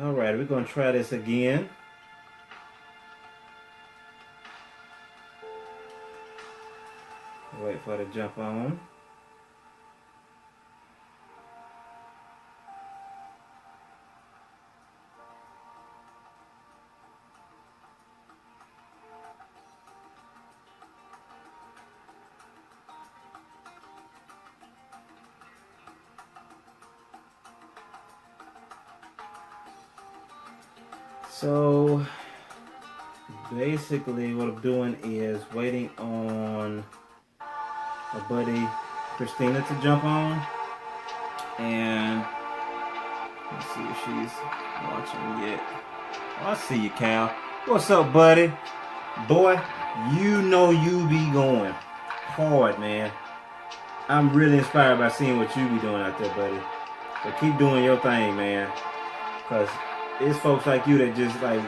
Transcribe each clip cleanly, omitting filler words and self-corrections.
All right, we're going to try this again. Wait for it to jump on. So basically what I'm doing is waiting on my buddy Christina to jump on, and let's see if she's watching yet. Oh, I see you, Cal. What's up, buddy? Boy, you know you be going hard, man. I'm really inspired by seeing what you be doing out there, buddy. So keep doing your thing, man. Cause it's folks like you that just like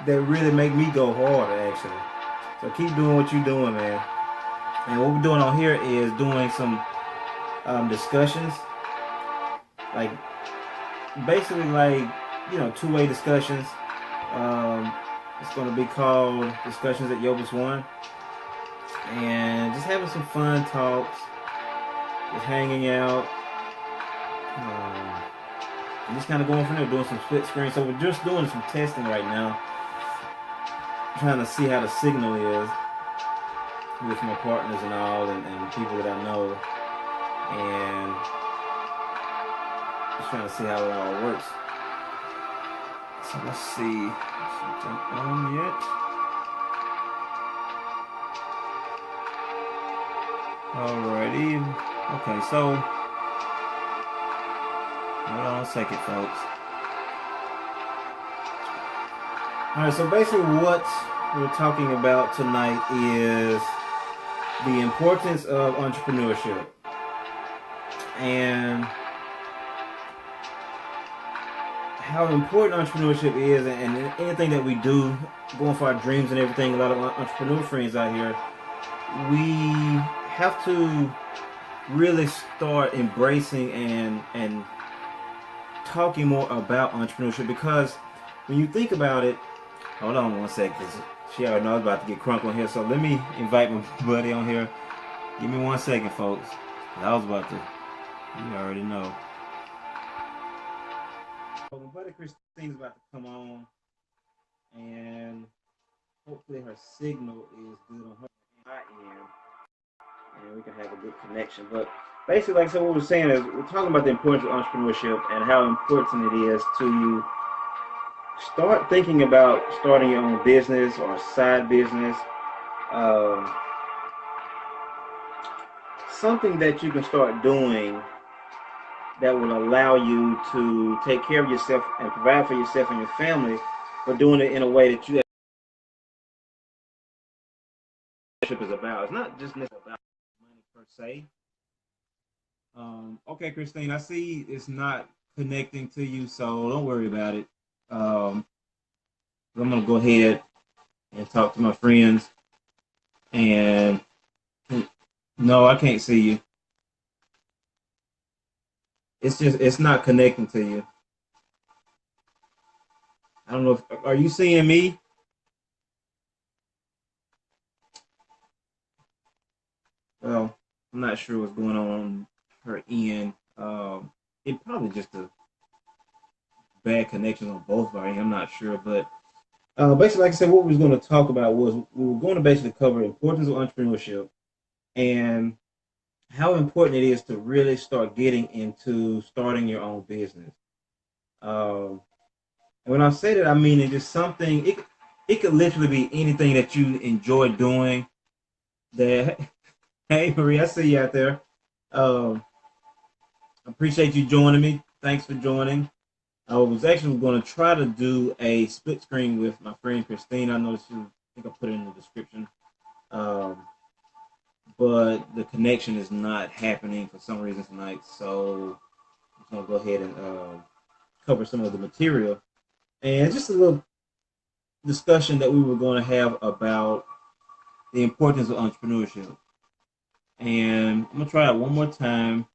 that really make me go harder, actually. So keep doing what you're doing, man. And what we're doing on here is doing some discussions, like basically like two-way discussions. It's going to be called Discussions at Yobus One, and just having some fun talks, just hanging out, and just kind of going from there, doing some split screen. So we're just doing some testing right now, trying to see how the signal is with my partners and all, and people that I know, and just trying to see how it all works. So let's see. Is it on yet? Alrighty. Okay, so hold on a second, folks. Alright, so basically what we're talking about tonight is the importance of entrepreneurship. And how important entrepreneurship is, and anything that we do, going for our dreams and everything. A lot of entrepreneur friends out here, we have to really start embracing and talking more about entrepreneurship, because when you think about it, hold on one second, because she already knows about to get crunk on here. So let me invite my buddy on here. Give me 1 second, folks. I was about to, you already know. My buddy Christine's about to come on, and hopefully her signal is good on her end, and we can have a good connection. But basically, like I said, what we're saying is we're talking about the importance of entrepreneurship and how important it is to start thinking about starting your own business or a side business, something that you can start doing that will allow you to take care of yourself and provide for yourself and your family, but doing it in a way that you is about. It's not just necessarily about money per se. Okay, Christine, I see it's not connecting to you, so don't worry about it. I'm gonna go ahead and talk to my friends. And no, I can't see you. It's not connecting to you. I don't know if are you seeing me? Well, I'm not sure what's going on her end. It probably just a bad connection on both of our end. I'm not sure, but basically, like I said, what we was going to talk about was we were going to basically cover the importance of entrepreneurship and how important it is to really start getting into starting your own business. And when I say that, I mean it's just something. It could literally be anything that you enjoy doing. That hey Marie, I see you out there. Um, Appreciate you joining me. Thanks for joining. I was actually going to try to do a split screen with my friend Christine. I know I think I put it in the description. Um, but the connection is not happening for some reason tonight. So I'm going to go ahead and cover some of the material. And just a little discussion that we were going to have about the importance of entrepreneurship. And I'm going to try it one more time.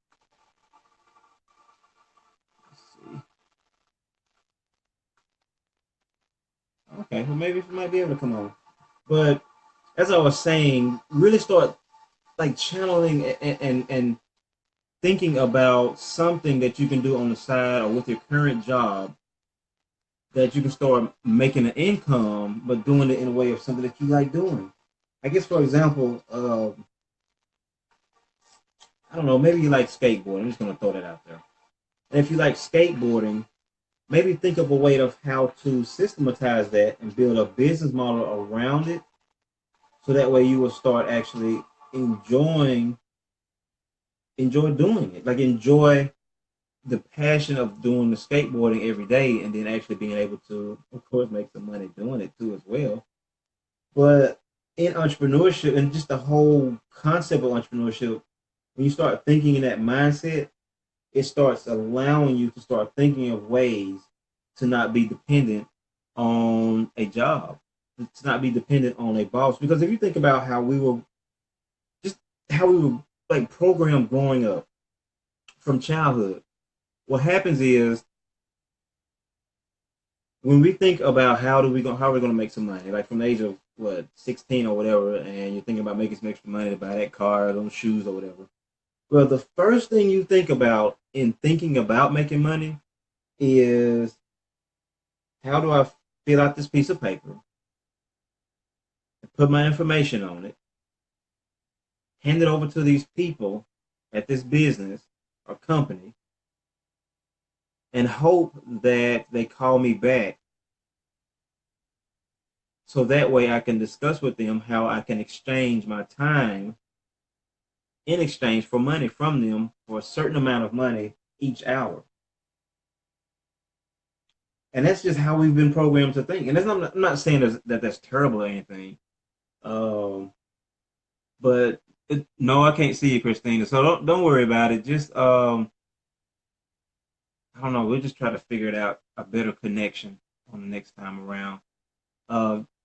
Let's see. Okay, well maybe she might be able to come on. But as I was saying, really start like channeling and thinking about something that you can do on the side or with your current job that you can start making an income, but doing it in a way of something that you like doing. I guess, for example, I don't know, maybe you like skateboarding. I'm just going to throw that out there. And if you like skateboarding, maybe think of a way of how to systematize that and build a business model around it, so that way you will start actually enjoying enjoy doing it. Like enjoy the passion of doing the skateboarding every day, and then actually being able to, of course, make some money doing it too as well. But in entrepreneurship and just the whole concept of entrepreneurship, when you start thinking in that mindset, it starts allowing you to start thinking of ways to not be dependent on a job, to not be dependent on a boss. Because if you think about just how we were like programmed growing up from childhood, what happens is when we think about how we're gonna make some money, like from the age of what 16 or whatever, and you're thinking about making some extra money to buy that car, those shoes or whatever. Well, the first thing you think about in thinking about making money is how do I fill out this piece of paper, put my information on it, hand it over to these people at this business or company, and hope that they call me back so that way I can discuss with them how I can exchange my time in exchange for money from them for a certain amount of money each hour. And that's just how we've been programmed to think. And I'm not saying that that's terrible or anything. Um, but no, I can't see you, Christina. So don't worry about it. Just I don't know. We'll just try to figure it out a better connection on the next time around.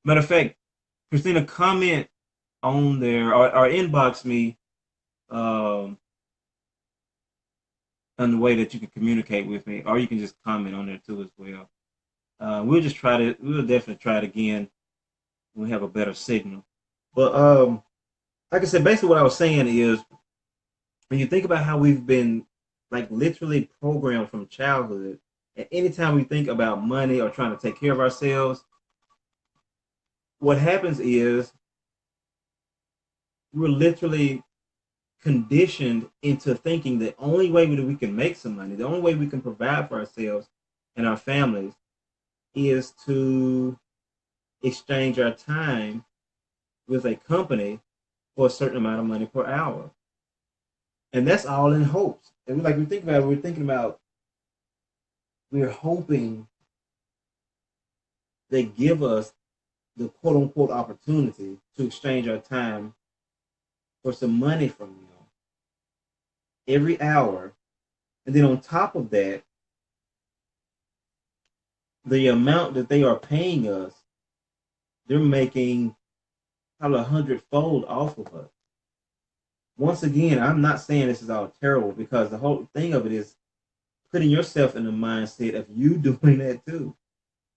Matter of fact, Christina, comment on there or inbox me um, on the way that you can communicate with me, or you can just comment on there too as well. We'll definitely try it again when we have a better signal. But like I said, basically what I was saying is when you think about how we've been like literally programmed from childhood, and anytime we think about money or trying to take care of ourselves, what happens is we're literally conditioned into thinking the only way that we can make some money, the only way we can provide for ourselves and our families is to exchange our time with a company for a certain amount of money per hour. And that's all in hopes. And like we think about it, we're thinking about we're hoping they give us the quote unquote opportunity to exchange our time for some money from them every hour. And then on top of that, the amount that they are paying us, they're making probably 100-fold off of us. Once again, I'm not saying this is all terrible because the whole thing of it is putting yourself in the mindset of you doing that too.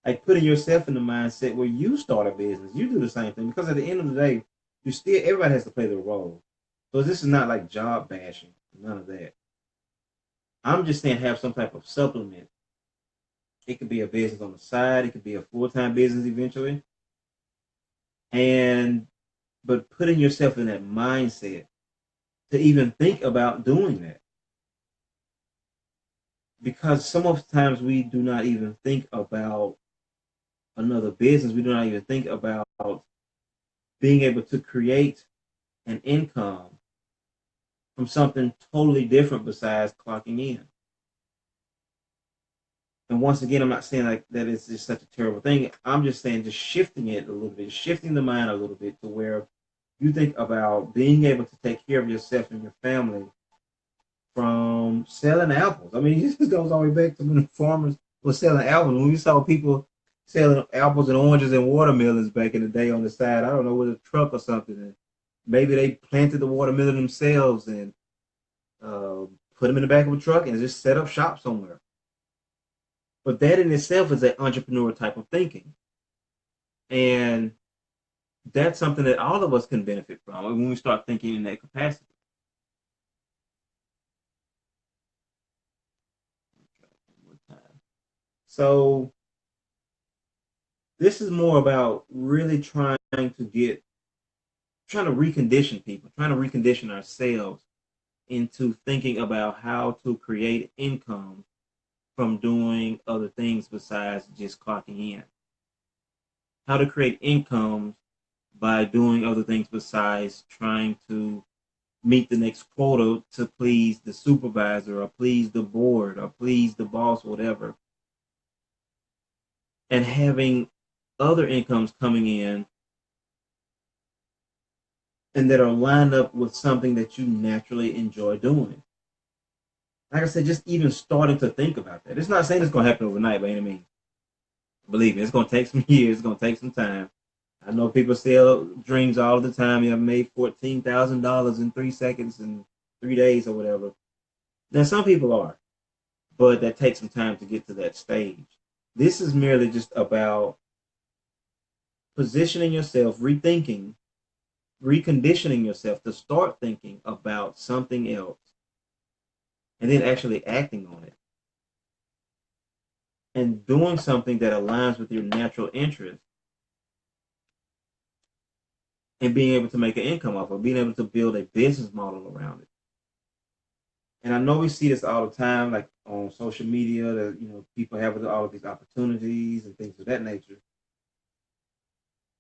Like putting yourself in the mindset where you start a business, you do the same thing. Because at the end of the day, everybody has to play their role. So this is not like job bashing, none of that. I'm just saying have some type of supplement. It could be a business on the side, it could be a full-time business eventually. And but putting yourself in that mindset to even think about doing that. Because some of the times we do not even think about another business. We do not even think about being able to create an income from something totally different besides clocking in. And once again, I'm not saying like that it's just such a terrible thing. I'm just saying just shifting it a little bit, shifting the mind a little bit to where you think about being able to take care of yourself and your family from selling apples. I mean, this goes all the way back to when the farmers were selling apples. When we saw people selling apples and oranges and watermelons back in the day on the side, I don't know, with a truck or something. And maybe they planted the watermelon themselves and put them in the back of a truck and just set up shop somewhere. But that in itself is an entrepreneur type of thinking. And that's something that all of us can benefit from when we start thinking in that capacity. So this is more about really trying to recondition people, trying to recondition ourselves into thinking about how to create income from doing other things besides just clocking in. How to create income by doing other things besides trying to meet the next quota to please the supervisor or please the board or please the boss, whatever. And having other incomes coming in and that are lined up with something that you naturally enjoy doing. Like I said, just even starting to think about that. It's not saying it's going to happen overnight by any means. Believe me, it's going to take some years. It's going to take some time. I know people sell dreams all the time. You know, made $14,000 in 3 seconds in 3 days or whatever. Now, some people are, but that takes some time to get to that stage. This is merely just about positioning yourself, rethinking, reconditioning yourself to start thinking about something else and then actually acting on it and doing something that aligns with your natural interest and being able to make an income off of, being able to build a business model around it. And I know we see this all the time, like on social media, that people have all of these opportunities and things of that nature.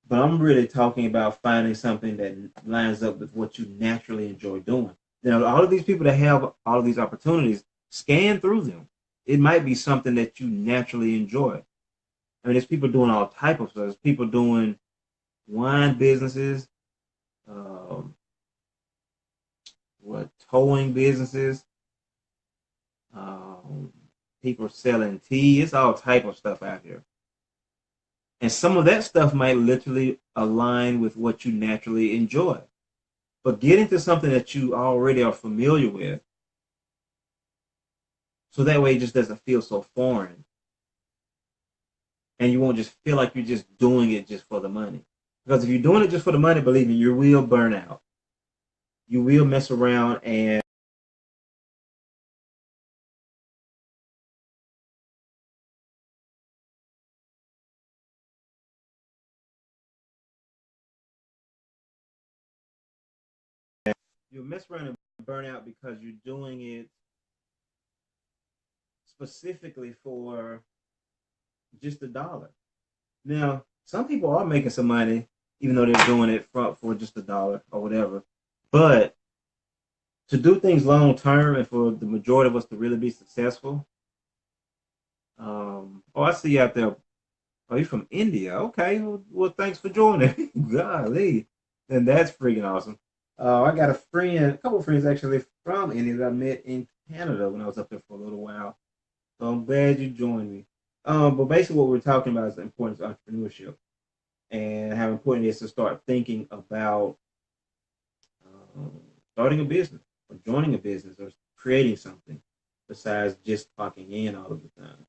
But I'm really talking about finding something that lines up with what you naturally enjoy doing. Now, all of these people that have all of these opportunities, scan through them. It might be something that you naturally enjoy. I mean, there's people doing all type of stuff. There's people doing wine businesses, um, towing businesses, um, people selling tea. It's all type of stuff out here. And some of that stuff might literally align with what you naturally enjoy. But get into something that you already are familiar with. So that way it just doesn't feel so foreign. And you won't just feel like you're just doing it just for the money. Because if you're doing it just for the money, believe me, you will burn out. You will mess around and you'll mess around and burn out because you're doing it specifically for just a dollar. Now, some people are making some money, even though they're doing it for just a dollar or whatever. But to do things long term and for the majority of us to really be successful, oh, I see you out there. Oh, you're from India. Okay. Well, thanks for joining. Golly. Then that's freaking awesome. I got a couple of friends actually from India that I met in Canada when I was up there for a little while. So I'm glad you joined me. But basically, what we're talking about is the importance of entrepreneurship and how important it is to start thinking about um, starting a business or joining a business or creating something besides just clocking in all of the time.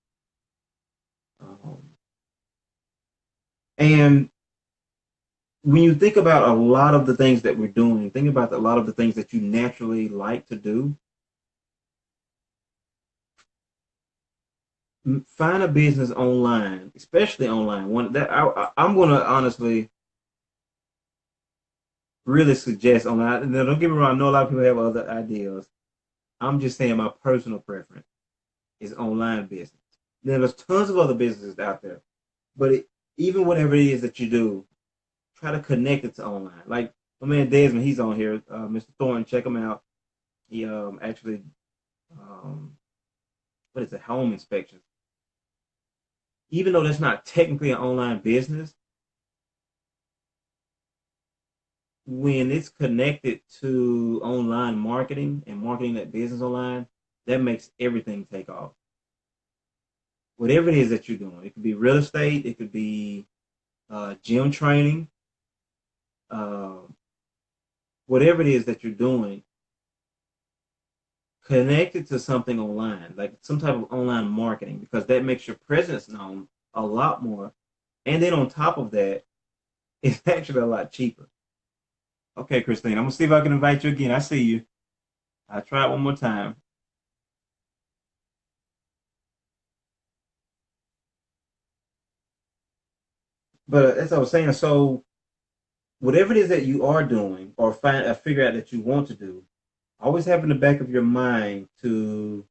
Um, and when you think about a lot of the things that we're doing, think about a lot of the things that you naturally like to do. Find a business online, especially online. One that I'm going to honestly really suggest online. Now, don't get me wrong. I know a lot of people have other ideas. I'm just saying my personal preference is online business. Now, there's tons of other businesses out there, but even whatever it is that you do, try to connect it to online. Like my man Desmond, he's on here. Mr. Thornton, check him out. He actually, um, what is it, home inspections. Even though that's not technically an online business, when it's connected to online marketing and marketing that business online, that makes everything take off. Whatever it is that you're doing, it could be real estate, it could be gym training, uh, whatever it is that you're doing, connect it to something online, like some type of online marketing, because that makes your presence known a lot more. And then on top of that, It's actually a lot cheaper. Okay, Christine, I'm gonna see if I can invite you again. I see you. I'll try it one more time. But as I was saying, so whatever it is that you are doing or figure out that you want to do, always have in the back of your mind to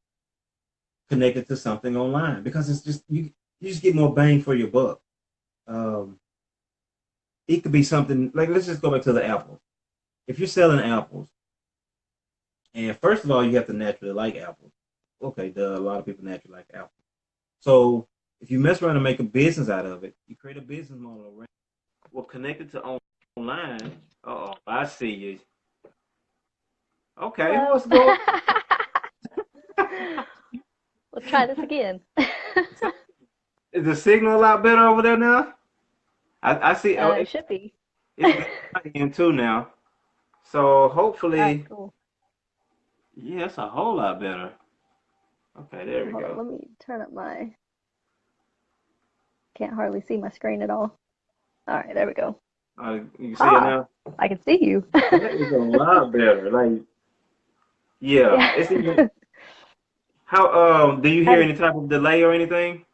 connect it to something online because it's just you just get more bang for your buck. Um, it could be something like let's just go back to the apples. If you're selling apples, and first of all, you have to naturally like apples. Okay, duh, a lot of people naturally like apples. So if you mess around and make a business out of it, you create a business model around. Well, connected to online. Oh, I see you. Okay, Hello. what's going? Let's try this again. So, is the signal a lot better over there now? I see. Oh, It should be. it's good again too now. So All right, hopefully, cool. yeah, it's a whole lot better. Okay, there we Hold on, go. let me turn up my. Can't hardly see my screen at all. All right, there we go. You see it Ha! now? I can see you. That is a lot better. Like, yeah, Yeah. it's even. How do you I hear had any type of delay or anything?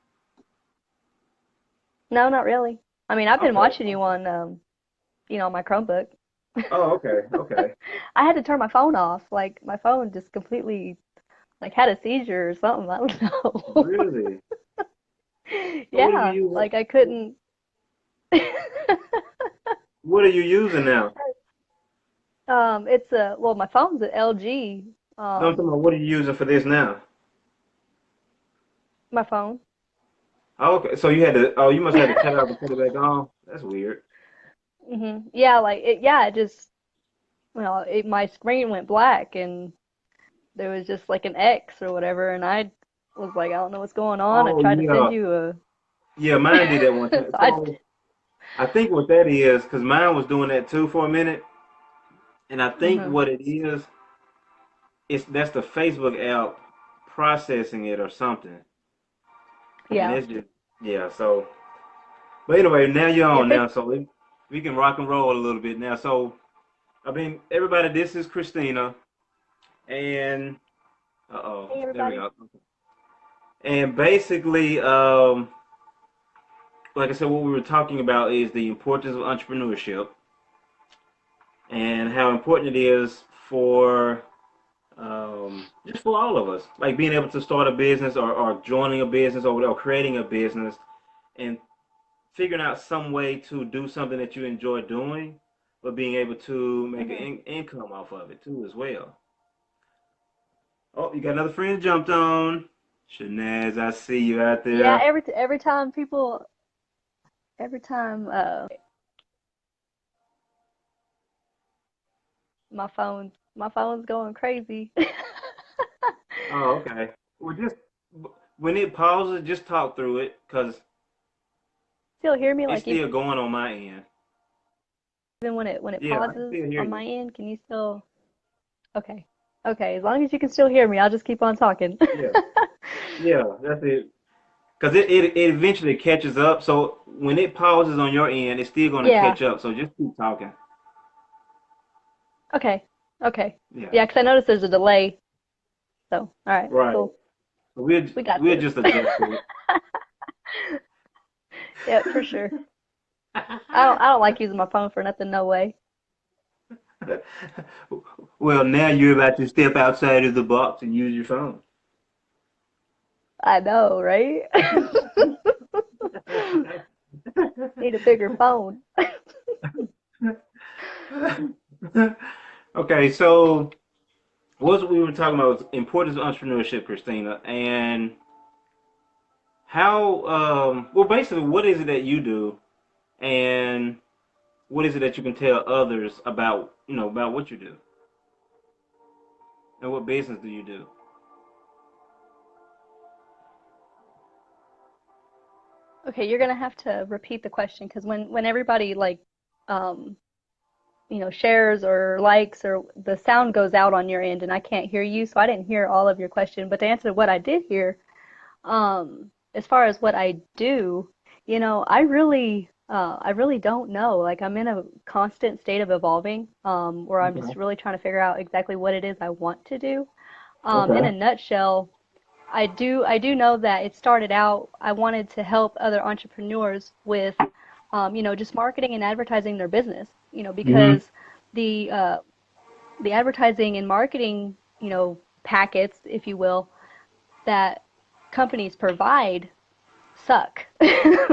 no, not really. I mean, I've been Okay. watching you on, on my Chromebook. Oh, okay, okay. I had to turn my phone off. Like my phone just completely like had a seizure or something. I don't know. Really? So what are you Yeah, using? like I couldn't. What are you using now? It's a well, my phone's an LG. No, I'm talking Um, about what are you using for this now? my phone. Oh, okay, so you had to. Oh, you must have had to cut it off and put it back on. That's weird. Yeah, like it. Yeah, it just my screen went black and there was just like an X or whatever, and I was like, I don't know what's going on. I Oh tried to send yeah, you a. yeah. Mine did that one So time. So I think what that is, because mine was doing that too for a minute, and I think mhm. what it is that's the Facebook app processing it or something, and Yeah. it's just yeah. So, but anyway, now you're Yeah, on now, so we can rock and roll a little bit now. So I mean, everybody, this is Christina, and Hey there we everybody. go. And basically, like I said, what we were talking about is the importance of entrepreneurship and how important it is for just for all of us, like being able to start a business or joining a business or creating a business and figuring out some way to do something that you enjoy doing, but being able to make an Mhm. income off of it too as well. Oh, you got another friend jumped on. Shanaz, I see you out Yeah, there. every time people, every time my phone's going crazy. Oh, okay. Well, just when it pauses, just talk through it because Still hear me? it's Like still going on my end. even when it Yeah, I can pauses still hear on you. my end, can you still? Okay. Okay, as long as you can still hear me, I'll just keep on talking. Yeah, yeah, that's it. Because it eventually catches up. So when it pauses on your end, it's still going to Yeah. catch up. So just keep talking. Okay. Okay. Yeah, Yeah, 'cause I noticed there's a delay. So, all right, right. cool. So We got we'll this. just adjust to Yeah, for sure. it. I don't like using my phone for nothing, no way. Well, now you're about to step outside of the box and use your phone. I know, right? Need a bigger phone. Okay, so what we were talking about was importance of entrepreneurship, Christina, and how well basically what is it that you do and what is it that you can tell others about about what you do and what business do you do? Okay, you're gonna have to repeat the question because when everybody like um shares or likes or the sound goes out on your end and I can't hear you, so I didn't hear all of your question. But to answer what I did hear, as far as what I do, I really I really don't know. Like I'm in a constant state of evolving, where I'm just Okay. really trying to figure out exactly what it is I want to do. In a Okay. nutshell, I do know that it started out, I wanted to help other entrepreneurs with, just marketing and advertising their business, Mm-hmm. because the uh, the advertising and marketing, packets, if you will, that companies provide suck.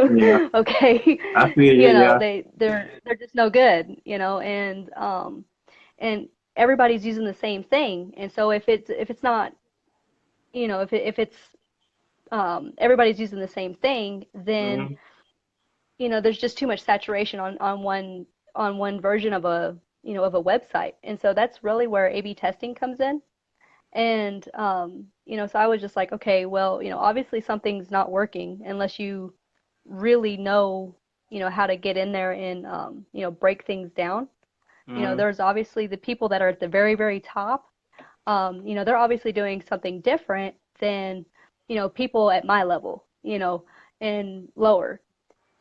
Yeah. Okay. I feel you. Yeah. They're just no good, and everybody's using the same thing. And so if it's not, if it's everybody's using the same thing, then Mm-hmm. there's just too much saturation on one version of a website. And so that's really where A/B testing comes in. And so I was just like, okay, well, obviously something's not working unless you really know, how to get in there and break things down. Mm-hmm. There's obviously the people that are at the very, very top. They're obviously doing something different than, people at my level, and lower.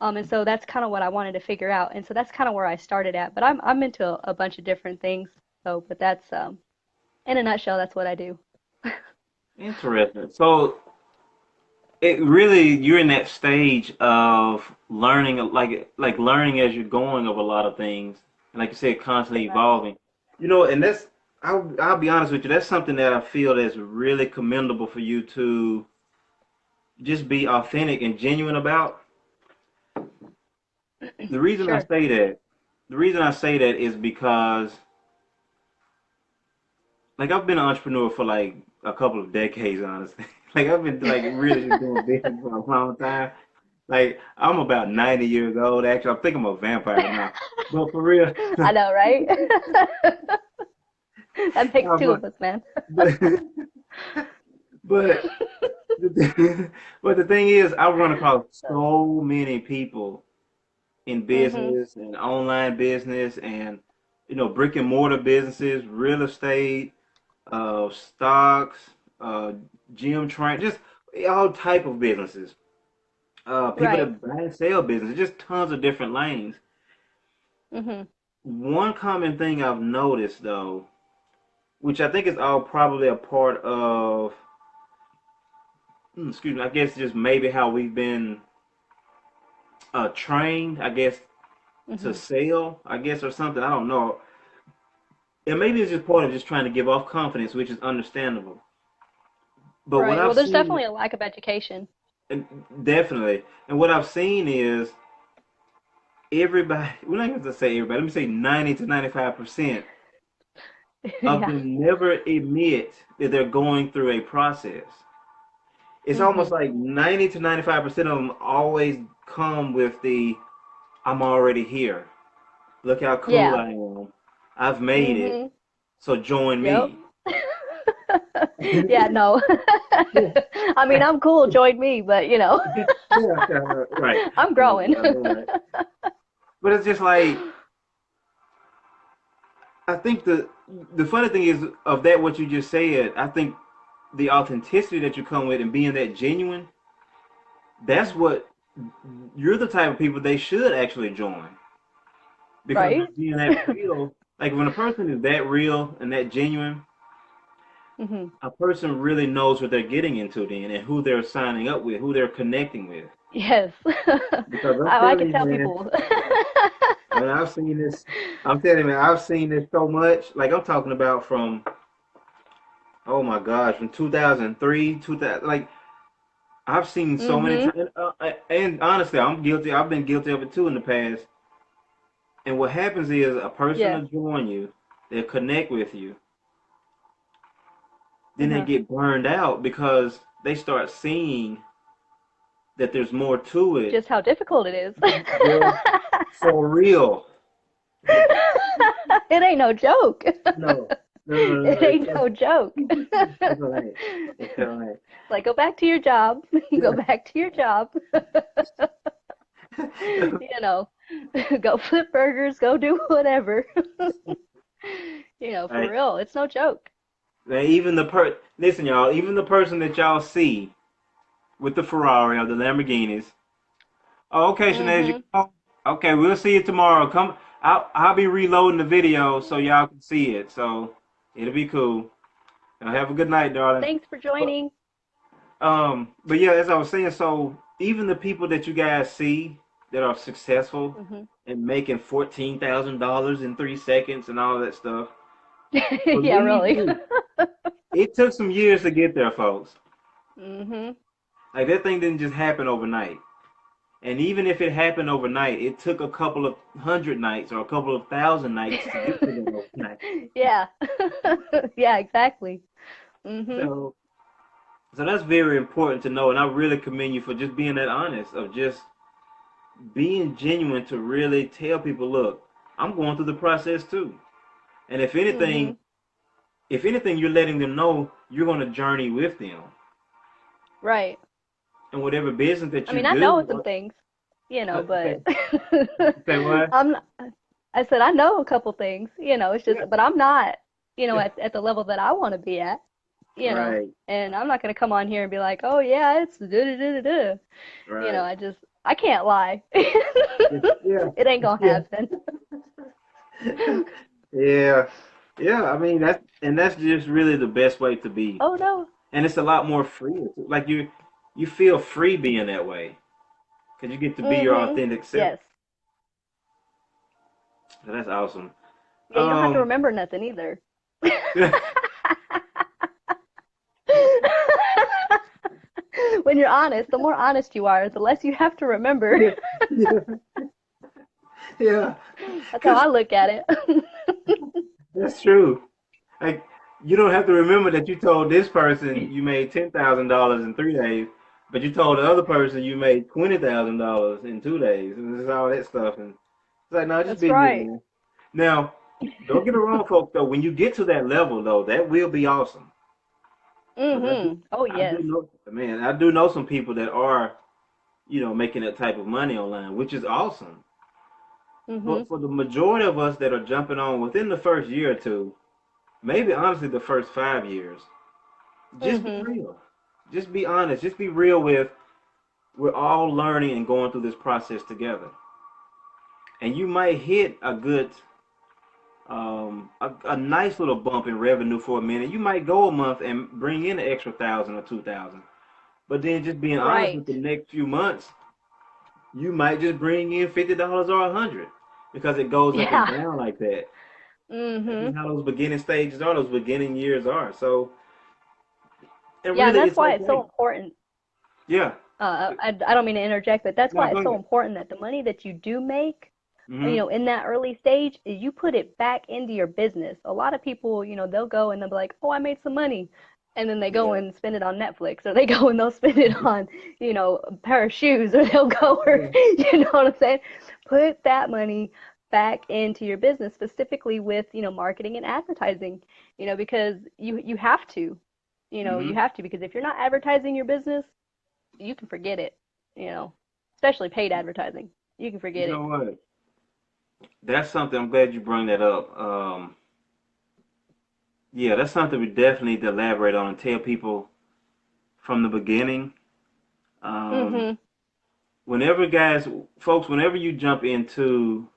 And so that's kind of what I wanted to figure out. And so that's kind of where I started at. But I'm into a bunch of different things. So, but that's in a nutshell, that's what I do. Interesting. So it really you're in that stage of learning, like learning as you're going of a lot of things, and like you said, constantly Pretty much. evolving. And that's I'll be honest with you. That's something that I feel that's really commendable for you to just be authentic and genuine about. The reason I Sure. say that, the reason I say that is because like I've been an entrepreneur for like a couple of decades, honestly. Like I've been like really just doing business for a long time. Like I'm about 90 years old. Actually, I think I'm a vampire now. But for real, I know, right? That makes uh, two but of us, man. but but but the thing is, I run across So, so many people in mhm. business and online business and brick and mortar businesses, real estate, stocks, uh, gym train, just all type of businesses. People Right. that buy and sell business, just tons of different lanes. Mhm. One common thing I've noticed though, which I think is all probably a part of, excuse me, I guess just maybe how we've been trained, I guess, to Mhm. sell, I guess, or something. I don't know. And maybe it's just part of just trying to give off confidence, which is understandable. But what Right. Well, I've there's seen, definitely a lack of education. and definitely, and what I've seen is everybody, we're not going to say everybody, let me say 90 to 95% of Yeah. them never admit that they're going through a process. It's almost Mhm. like 90 to 95% of them always come with the I'm already here. Look how cool Yeah. I am. I've made it. Mhm. So join Yep. me. Yeah, no. Yeah. I mean, I'm cool, join me, but Yeah, right. I'm Right, growing. right. But it's just like I think the funny thing is of that what you just said, I think the authenticity that you come with and being that genuine, that's what you're the type of people they should actually join. Because Right? being that real, like when a person is that real and that genuine, Mhm. a person really knows what they're getting into then and who they're signing up with, who they're connecting with. Yes. Because I'm I telling can you, tell man, people. I mean, I've seen this. I'm telling you, man, I've seen this so much. Like I'm talking about from, oh my gosh, from 2003, 2000. Like I've seen so many Mhm. times, and honestly, I'm guilty. I've been guilty of it too in the past. And what happens is a person Yeah. will join you, they'll connect with you, then they Uh-huh. get burned out because they start seeing that there's more to it. Just how difficult it is. Well, for real. It ain't no joke. No, no, no, no, It no. ain't no joke. It's all right. It's all right. Like, go back to your job. Go Yeah. back to your job. You know, go flip burgers, go do whatever. For Right. real, it's no joke. Now, even listen, y'all, even the person that y'all see with the Ferrari or the Lamborghinis. Oh, okay, Sinead, you Mhm. home? Okay, we'll see you tomorrow. Come, I'll be reloading the video so y'all can see it. So it'll be cool. Now have a good night, darling. Thanks for But, joining. but yeah, as I was saying, so even the people that you guys see that are successful Hmm. and making $14,000 in 3 seconds and all that stuff, Yeah, believe really. me, it took some years to get there, folks. Hmm. Like that thing didn't just happen overnight. And even if it happened overnight, it took a couple of hundred nights or a couple of thousand nights to get to that overnight. Yeah. Yeah, exactly. Hmm. So, so that's very important to know. And I really commend you for just being that honest, of just being genuine to really tell people, look, I'm going through the process too. And Hmm. if anything, you're letting them know you're going to journey with them. Right. And whatever business that I you mean, I know do, some things, say, but say what? I'm not, I said I know a couple things, it's just, Yeah, but I'm not, yeah, at the level that I want to be at, right, and I'm not going to come on here and be like, oh yeah, it's da da da da da. right. I can't lie. Yeah, It ain't gonna yeah, happen. yeah, yeah. I mean, that's just really the best way to be, Oh no. and it's a lot more free. Like you feel free being that way because you get to be your Mhm. authentic self. Yes. So that's awesome. Yeah, you don't have to Um, remember nothing either. yeah, When you're honest, the more honest you are, the less you have to remember. yeah, yeah. That's how Because I look at it. that's true. Like you don't have to remember that you told this person you made $10,000 in 3 days, but you told the other person you made $20,000 in 2 days, and it's all that stuff. And it's like, no, just That's be me, right. man. Now, don't get me wrong, folks. Though, when you get to that level, though, that will be awesome. Because Mhm. Oh I do yes. know, man, I do know some people that are, making that type of money online, which is awesome. But Mhm. for the majority of us that are jumping on within the first year or two, maybe honestly the first 5 years, just be Mhm. real. Just be honest. Just be real with we're all learning and going through this process together. And you might hit a nice little bump in revenue for a minute. You might go a month and bring in an extra 1,000 or 2,000. But then just being honest with Right. the next few months, you might just bring in $50 or 100 because it goes up and Yeah. down like that. That's just Mhm. how those beginning stages are, those beginning years are. So, and Yeah, and really, that's it's why it's so okay. important. Yeah. I don't mean to interject, but that's No, why go it's so ahead. important that the money that you do make, Hmm. in that early stage, is you put it back into your business. A lot of people, they'll go and they'll be like, "Oh, I made some money," and then they go Yeah. and spend it on Netflix, or they go and they'll spend it on, a pair of shoes, or they'll go, or Yeah. you know what I'm saying? Put that money back into your business, specifically with, marketing and advertising, because you have to, Hmm. you have to, because if you're not advertising your business, you can forget it, you know, especially paid advertising. You can You forget it. know what? That's something. I'm glad you brought that up. Yeah, that's something we definitely need to elaborate on and tell people from the beginning. Um, Mhm. whenever guys, folks, whenever you jump into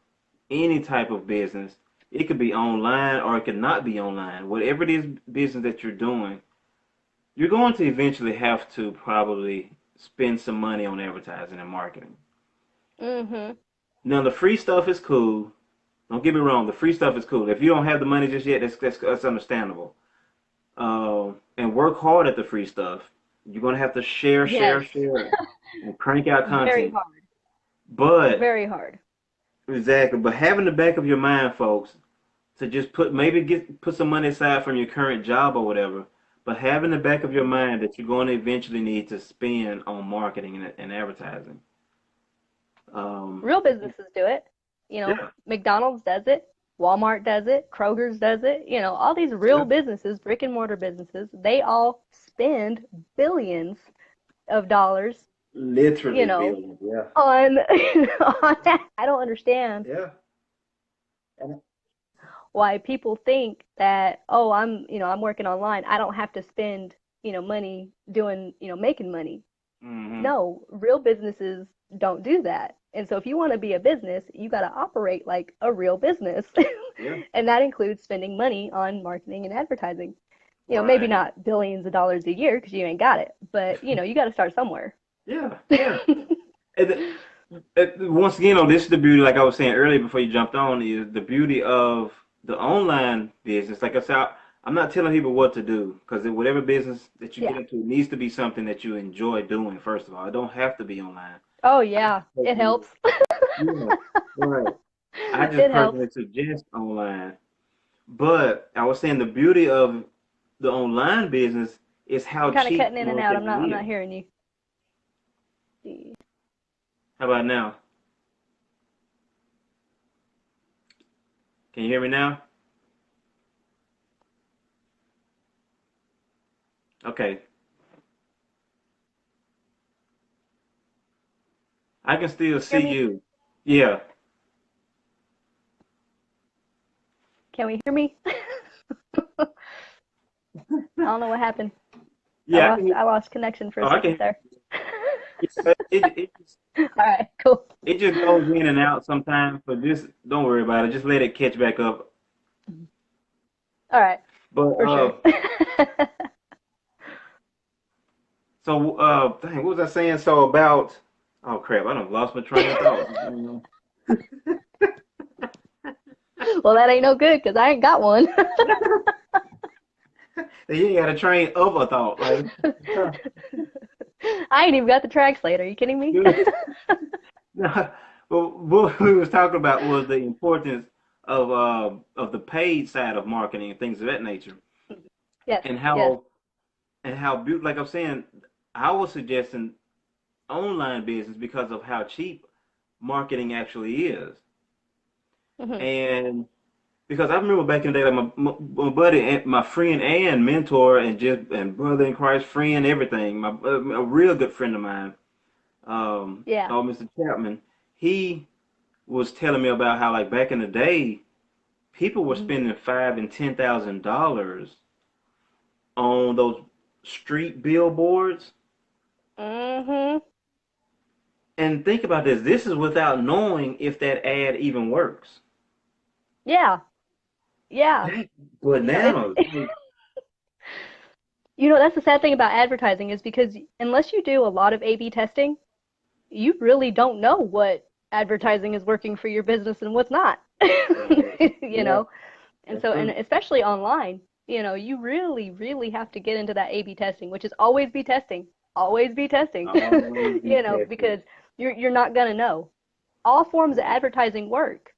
any type of business, it could be online or it could not be online. Whatever it is business that you're doing, you're going to eventually have to probably spend some money on advertising and marketing. Mhm. Now, the free stuff is cool. Don't get me wrong, the free stuff is cool. If you don't have the money just yet, that's understandable. And work hard at the free stuff. You're gonna have to share, Yes. share, share, and crank out Very content. hard. But Very hard. exactly, but having the back of your mind, folks, to just put some money aside from your current job or whatever. But having the back of your Mhm. mind that you're going to eventually need to spend on marketing and advertising. Um, Real businesses do it. yeah, McDonald's does it. Walmart does it. Kroger's does it. All these real yeah, businesses, brick and mortar businesses, they all spend billions of dollars, you literally know, billions. Yeah, on on that. I don't understand yeah. And why people think that, oh, I'm working online, I don't have to spend, money doing, making money. hmm No, real businesses don't do that. And so if you want to be a business, you got to operate like a real business. Yeah. And that includes spending money on marketing and advertising. Maybe Right. not billions of dollars a year because you ain't got it, but you got to start somewhere. Yeah. Yeah. And once again, this is the beauty, like I was saying earlier before you jumped on, is the beauty of the online business. Like I said, I'm not telling people what to do because whatever business that you get Yeah. into needs to be something that you enjoy doing, first of all. It don't have to be online. Oh I just yeah, it personally, helps. yeah, right. I just It helps. personally suggest online. But I was saying the beauty of the online business is how You're kind of cheap cutting in and out. I'm marketing not is. hearing you. How about now? Can you hear me now? Okay. I can still Hear see me? you. Yeah. Can we hear me? I don't know what happened. I Yeah, I lost can. I lost connection for a Oh, I second can. there. It All right, cool. it just goes in and out sometimes, but just don't worry about it. Just let it catch back up. All right, But for sure. so dang, what was I saying? So about oh crap, I done lost my train of thought. Well, that ain't no good because I ain't got one. You ain't got a train of a thought, like. I ain't even got the translator. Are you kidding me? No, well, what we was talking about was the importance of the paid side of marketing and things of that nature, Yes, and yes. how beautiful. Like I'm saying, I was suggesting online business because of how cheap marketing actually is, Hmm. and because I remember back in the day, like my buddy, and my friend and mentor, and just and brother in Christ, friend, everything. A real good friend of mine, Yeah. Mr. Chapman. He was telling me about how like back in the day, people were Hmm. spending $5,000 and $10,000 on those street billboards. Hmm. And think about this. This is without knowing if that ad even works. Yeah, yeah. That's It's bananas. Like, that's the sad thing about advertising is because unless you do a lot of A/B testing, you really don't know what advertising is working for your business and what's not. you yeah, know, and that's so, and true. especially online, you really, really have to get into that A/B testing, which is always be testing, Always be tested. because you're not gonna know. All forms of advertising work,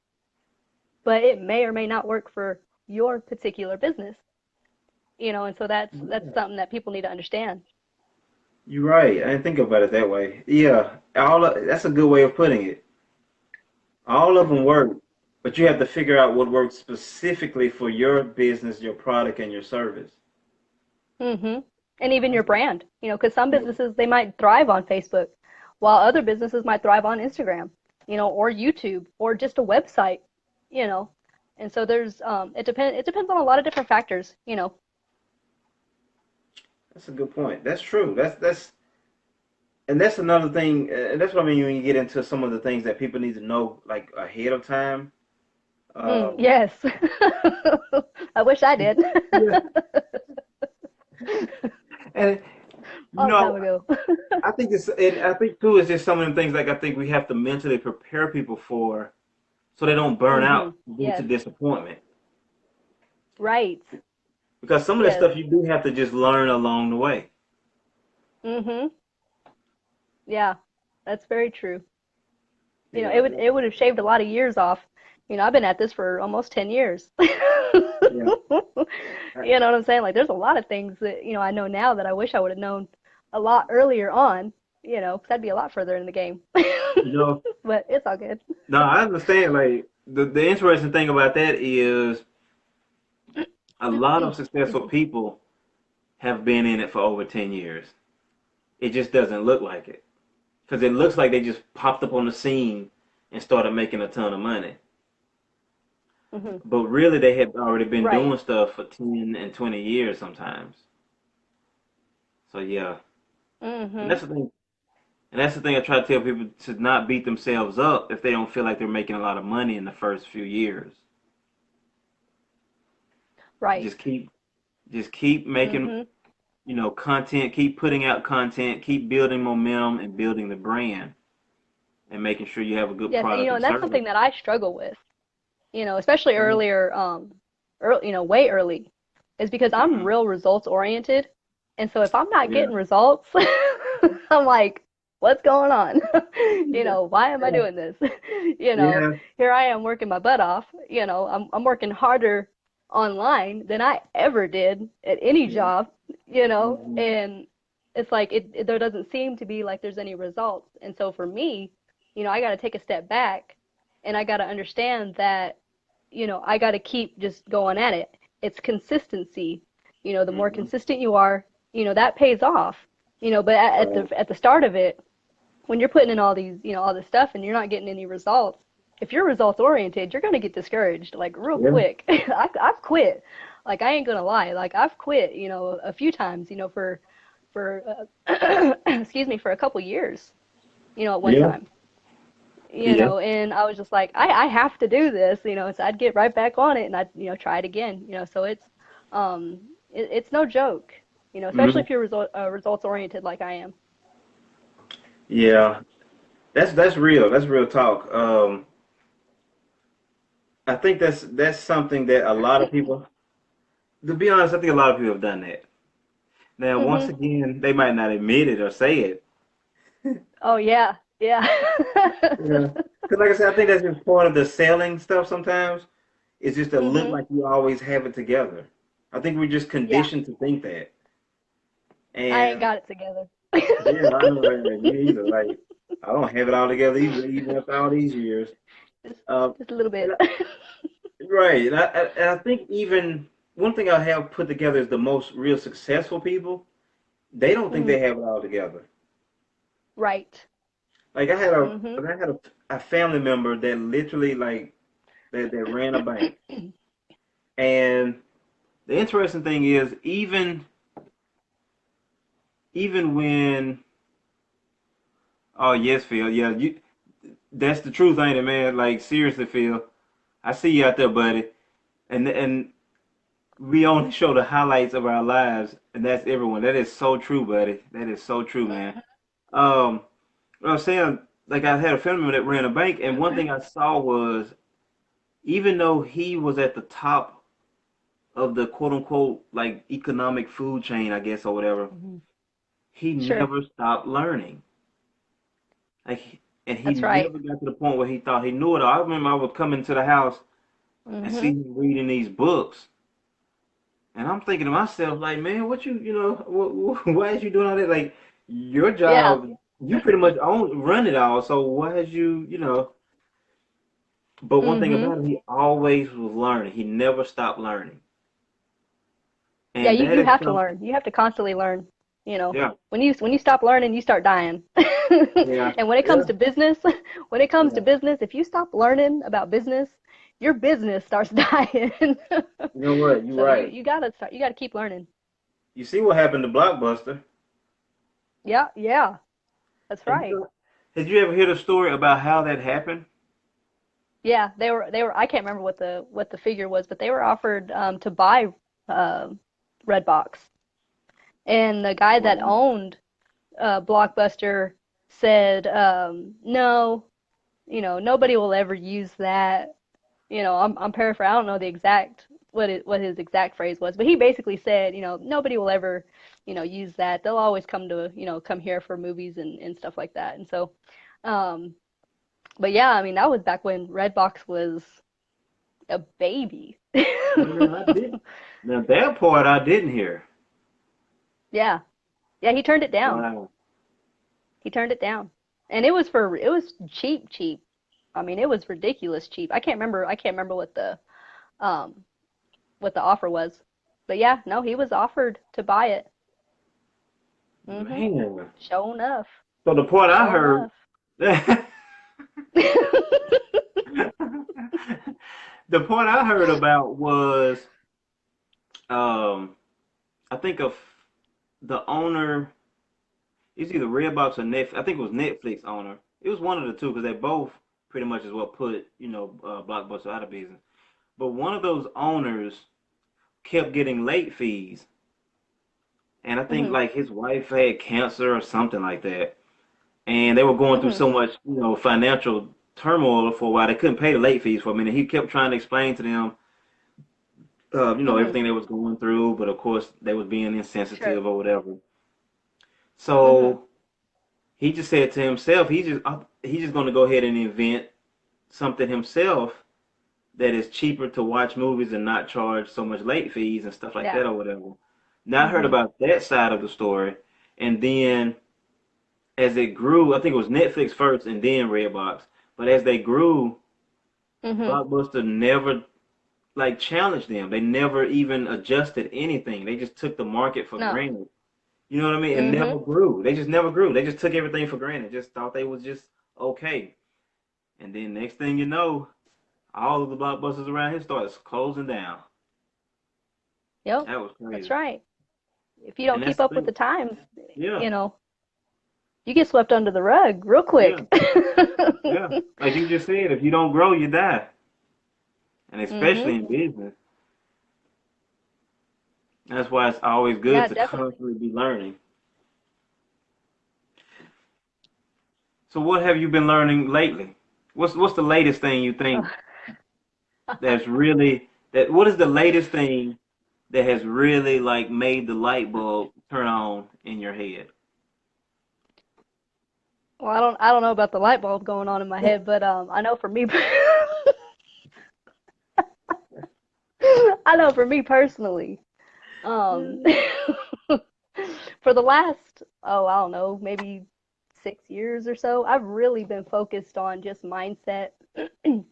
but it may or may not work for your particular business, and so that's Yeah, something that people need to understand. you're right. I didn't think about it that way. Yeah, that's a good way of putting it. All of them work, but you have to figure out what works specifically for your business, your product, and your service. Hmm. And even your That's brand, because some yeah. businesses they might thrive on Facebook, while other businesses might thrive on Instagram, or YouTube, or just a website, you know. And so it depends on a lot of different factors. That's a good point. That's true. And that's another thing. And that's what I mean when you get into some of the things that people need to know like ahead of time. Um, Yes. I wish I did. yeah. And you Long time know, ago. and I think too, it's just some of the things like I think we have to mentally prepare people for, so they don't burn Hmm. out due to Yes. disappointment. Right. Because some of that Yes. stuff you do have to just learn along the way. Hmm. Yeah. That's very true. Yeah, It would have shaved a lot of years off. I've been at this for almost 10 years. yeah. You know what I'm saying? Like there's a lot of things that, I know now that I wish I would have known a lot earlier on, because I'd be a lot further in the game. You know, But it's all good. no, I understand. Like the interesting thing about that is a lot of Excuse successful me. people have been in it for over 10 years. It just doesn't look like it. Because it looks like they just popped up on the scene and started making a ton of money. Hmm. But really, they had already been Right. doing stuff for 10 and 20 years sometimes. So, yeah. And Hmm. that's the thing. And that's the thing I try to tell people to not beat themselves up if they don't feel like they're making a lot of money in the first few years. Right. Just keep just keep making, Mhm. content, keep putting out content, keep building momentum and building the brand and making sure you have a good Yes, and product and and that's service. something that I struggle with, especially Mhm. earlier, early, way early, is because I'm Mhm. real results oriented. And so if I'm not Yeah. getting results, I'm like, what's going on? Yeah. Why am I doing this? Yeah. Here I am working my butt off. I'm working harder online than I ever did at any Yeah. job, Mhm. and it's like there doesn't seem to be like there's any results. And so for me, I got to take a step back and I got to understand that, I got to keep just going at it. It's consistency. The more Mhm. consistent you are, that pays off. But at Right. the start of it, when you're putting in all these, all this stuff and you're not getting any results, if you're results oriented, you're gonna get discouraged like real Yeah. quick. I've quit. Like I ain't gonna lie. Like I've quit, a few times, for excuse me, for a couple years, at one Yeah. time. Yeah. And I was just like, I have to do this, so I'd get right back on it and I'd, try it again, so it's no joke, especially Mhm. if you're results oriented like I am. Yeah. That's real. That's real talk. I think that's something that a lot of people, to be honest, I think a lot of people have done that. Now, once Hmm. again, they might not admit it or say it. Oh yeah, yeah. Yeah. Because like I said, I think that's just part of the selling stuff sometimes. It's just to look Hmm. like you always have it together. I think we're just Yeah, conditioned to think that. I ain't And got it together. yeah, I know that me either. Like I don't have it all together either, even after all these years. just, Uh, just a little and bit. right, and I think even one thing I have put together is the most real successful people. They don't think Hmm. they have it all together. Right. Like I had a Hmm. I had a family member that literally like that ran a bank. And the interesting thing is even when oh yes, Phil, yeah, that's the truth, ain't it, man? Like seriously, Phil, I see you out there, buddy. And we only show the highlights of our lives, and that's everyone. That is so true, buddy. That is so true, man. Um, what I was saying, like I had a family member that ran a bank, and one thing I saw was even though he was at the top of the quote unquote like economic food chain, I guess, or whatever, Hmm. he Sure. never stopped learning. Like, and he That's right. never got to the point where he thought he knew it all. I remember I would come into the house and see Hmm. him reading these books, and I'm thinking to myself, like, man, what why is you doing all that? Like, your Yeah. job, you pretty much run it all. So why is But one thing Hmm. about him, he always was learning. He never stopped learning, Yeah, and that you is have to something. learn. You have to constantly learn. Yeah, When you stop learning, you start dying. yeah, And when it yeah, comes to business, when it comes to yeah. business, if you stop learning about business, your business starts dying. You know what? You're So you right. you gotta start. You gotta keep learning. You see what happened to Blockbuster? Yeah, yeah, that's And right. did you ever hear the story about how that happened? Yeah, they were. I can't remember what the figure was, but they were offered to buy uh, Redbox, and the guy that Wow. owned Blockbuster said, no, nobody will ever use that. I'm paraphrasing. I don't know the exact what his exact phrase was, but he basically said, nobody will ever, use that. They'll always come here for movies and stuff like that. And so, um, but yeah, I mean, that was back when Redbox was a baby. Yeah, I did. Now that part I didn't hear. Yeah, yeah, he turned it down. Wow. He turned it down, and it was cheap, cheap. I mean, it was ridiculous cheap. I can't remember um what the offer was. But yeah, no, he was offered to buy it. Mhm. Man. Sure enough. So the part I Sure heard enough. the part I heard about was um I think of the owner It's either Redbox or Netflix. I think it was Netflix owner. It was one of the two because they both pretty much is what put Blockbuster out of business. But one of those owners kept getting late fees, and I think Mhm. like his wife had cancer or something like that, and they were going through Mhm. so much financial turmoil for a while. They couldn't pay the late fees for a minute. He kept trying to explain to them Mhm. everything they was going through, but of course they was being Sure. insensitive or whatever. Mhm. So he just said to himself, he's just going to go ahead and invent something himself that is cheaper to watch movies and not charge so much late fees and stuff like Yeah. that or whatever. Now I heard Mhm. about that side of the story, and then as it grew, I think it was Netflix first and then Redbox. But as they grew, Mhm. Blockbuster never like challenged them. They never even adjusted anything. They just took the market for No. granted. You know what I mean? And Mhm. never grew. They just never grew. They just took everything for granted. Just thought they was just okay. And then next thing you know, all of the blockbusters around here started closing down. Yep. That was That's crazy. right. If you don't And that's keep the up with thing. the times, Yeah, you know, you get swept under the rug real yeah, quick. yeah. Like you just said, if you don't grow, you die. And especially Mhm. in business. That's why it's always good Yeah, to definitely. constantly be learning. So what have you been learning lately? What's the latest thing you think that's really that what is the latest thing that has really like made the light bulb turn on in your head? Well, I don't know about the light bulb going on in my head, but I know for me I know for me personally, um for the last, oh, I don't know, maybe 6 years or so, I've really been focused on just mindset. And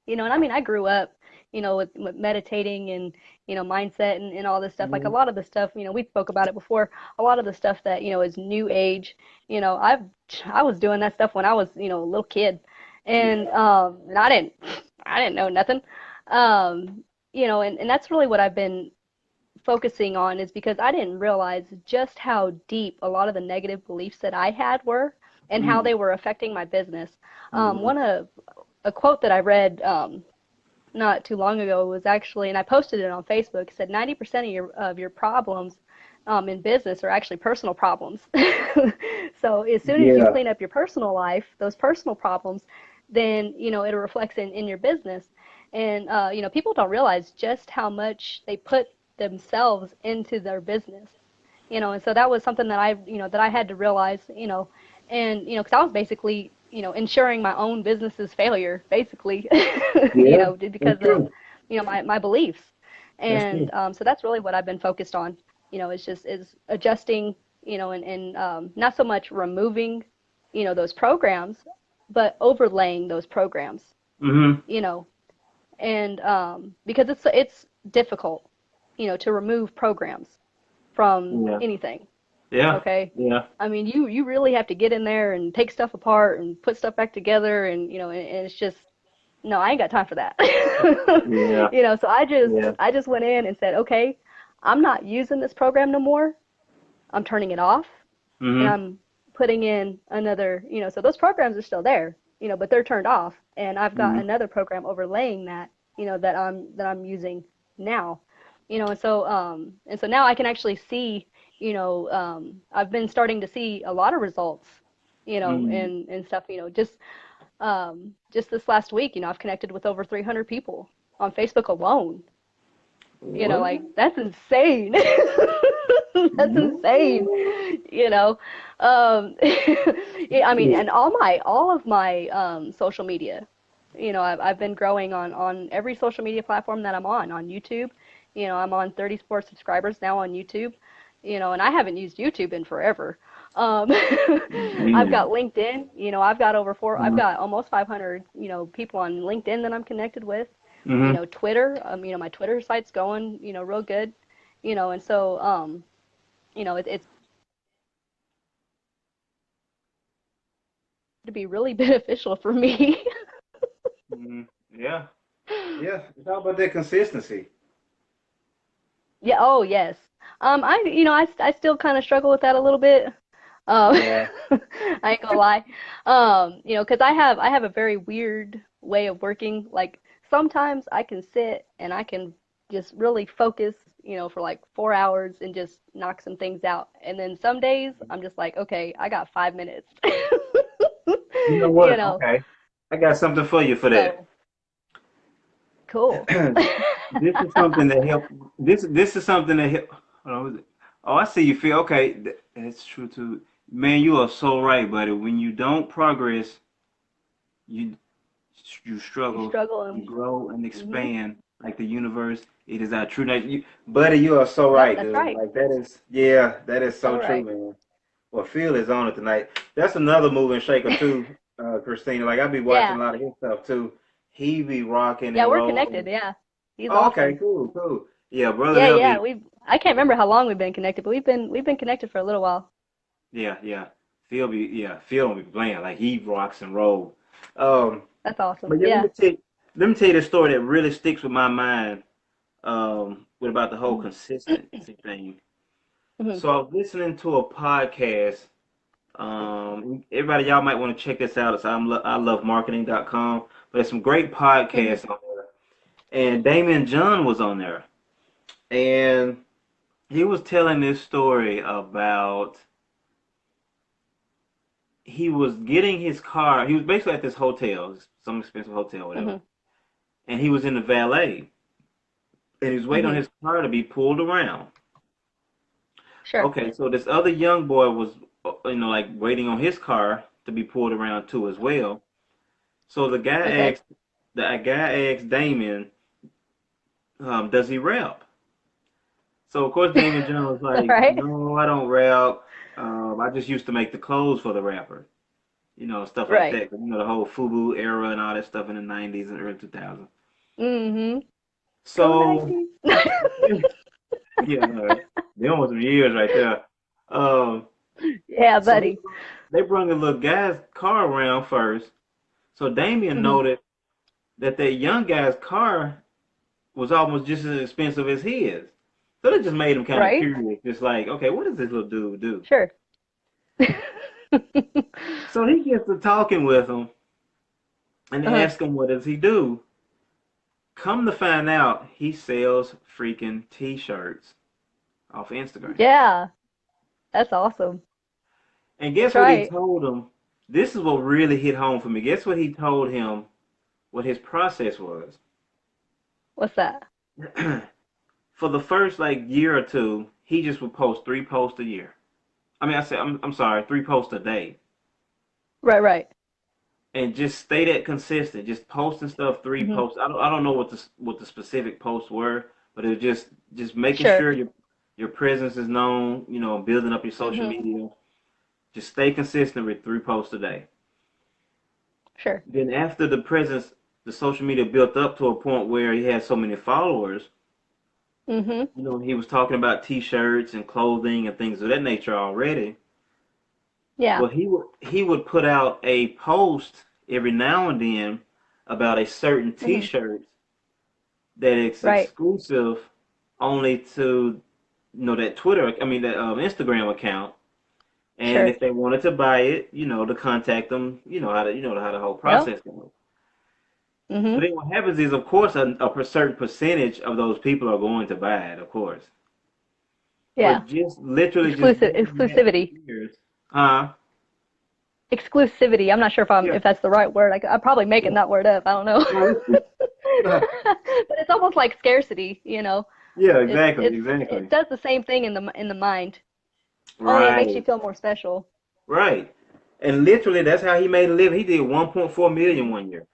I mean, I grew up, with meditating and, mindset and all this stuff. Like a Mm-hmm. lot of the stuff, we spoke about it before. A lot of the stuff that, is new age, I was doing that stuff when I was, a little kid. And, Yeah. and I didn't know nothing. And that's really what I've been focusing on is because I didn't realize just how deep a lot of the negative beliefs that I had were and how Mm-hmm. they were affecting my business. Mm-hmm. One of a quote that I read not too long ago was actually, and I posted it on Facebook. It said 90% of your problems in business are actually personal problems. So as soon as you Yeah. clean up your personal life, those personal problems, then it reflects in your business. And people don't realize just how much they put themselves into their business. And so that was something that I had to realize, and because I was basically, ensuring my own business's failure, basically, Yeah. because That's of, true. my beliefs. That's And true. so that's really what I've been focused on. Is adjusting, and not so much removing, those programs, but overlaying those programs, Mm-hmm. you know, and because it's difficult, to remove programs from Yeah. anything. Yeah. Okay. Yeah. I mean, you really have to get in there and take stuff apart and put stuff back together, and it's just, no, I ain't got time for that. Yeah. So I just Yeah. I just went in and said, okay, I'm not using this program no more. I'm turning it off, and Mm-hmm. I'm putting in another, so those programs are still there, but they're turned off, and I've got Mm-hmm. another program overlaying that, that I'm using now, and so now I can actually see, I've been starting to see a lot of results, Mm-hmm. and stuff, just this last week, I've connected with over 300 people on Facebook alone. What? Like that's insane. That's insane. What? You know, yeah, I mean, and all of my social media, I've been growing on every social media platform that I'm on YouTube. I'm on 34 subscribers now on YouTube. And I haven't used YouTube in forever. Um, I've got Man. LinkedIn. I've got almost 500, people on LinkedIn that I'm connected with. Mm-hmm. Twitter, my Twitter site's going, real good, and so, it's to be really beneficial for me. Mm-hmm. Yeah. Yeah. It's all about that consistency. Yeah. Oh, yes. I still kind of struggle with that a little bit. Um, Yeah. I ain't gonna lie. You know, 'cause I have a very weird way of working. Like sometimes I can sit and I can just really focus, you know, for like 4 hours and just knock some things out. And then some days I'm just like, okay, I got 5 minutes. You know You what? know, Okay. I got something for you for that. so cool. This is something that help. This is something that help. Oh, I see you feel okay. That's true too. Man, you are so right, buddy. When you don't progress, you you You struggle, struggle you and grow and hmm expand like the universe. It is our true nature. Buddy, you are so Yep, right, that's dude. right. Like that is, yeah, that is so So true, right. man. Well, Phil is on it tonight. That's another moving shaker too, Christina. Like I be watching Yeah. a lot of his stuff too. He be rocking Yeah, and we're connected. rolling. Yeah. He's Oh, okay, awesome. cool, cool. Yeah, brother, Yeah, they'll yeah. be. We've I can't remember how long we've been connected, but we've been connected for a little while. Yeah, yeah. Phil be playing like he rocks and roll. Um, That's awesome. but yeah, Yeah. let me tell you the story that really sticks with my mind. What about the whole hmm consistency thing? hmm So I was listening to a podcast. Everybody, y'all might want to check this out. It's I love marketing.com, but there's some great hmm podcasts on there. And Damien John was on there, and he was telling this story about he was getting his car. He was basically at this hotel, some expensive hotel, whatever. hmm And he was in the valet, and he was waiting on hmm his car to be pulled around. Sure. Okay, so this other young boy was, like waiting on his car to be pulled around too as well. So Okay. the guy asked Damien, does he rap? So of course Damien John was All like, right. no, I don't rap. I just used to make the clothes for the rapper, stuff like Right. that. The whole FUBU era and all that stuff in the '90s and early 2000s. hmm Go So 90s. yeah, no, they almost some years right there. Um, Yeah, so buddy. they brung the little guy's car around first. So Damien hmm noted that young guy's car was almost just as expensive as his. So that just made him kind of Right? curious, just like, okay, what does this little dude do? Sure. So he gets to talking with him and Uh-huh. asks him what does he do. Come to find out, he sells freaking T-shirts off Instagram. Yeah, that's awesome. And That's guess what he right. told him? This is what really hit home for me. Guess what he told him? What his process was. What's that? For the first like year or two, he just would post 3 posts a year. I mean, I'm sorry, 3 posts a day, Right, right. and just stay that consistent. Just posting stuff, three hmm posts. I don't know what the specific posts were, but it was just making Sure. sure your presence is known. Building up your social hmm media. Just stay consistent with 3 posts a day. Sure. Then after the social media built up to a point where he had so many followers. hmm He was talking about T-shirts and clothing and things of that nature already. Yeah. Well, he would put out a post every now and then about a certain hmm T-shirt that is Right. exclusive only to that Twitter, I mean that Instagram account. And Sure. if they wanted to buy it, to contact them, how the whole Yep. process goes. But hmm then what happens is, of course, a certain percentage of those people are going to buy it, of course. Yeah. But just literally just doing that for Exclusivity. years. Uh, Exclusivity. I'm not sure yeah, if that's the right word. I'm probably making yeah. that word up. I don't know. No, But it's almost like scarcity, you know. yeah, It's exactly, it exactly. does the same thing in the mind. Only it makes you Right, feel more special. right. And literally, that's how he made a living. He did 1.4 million one year.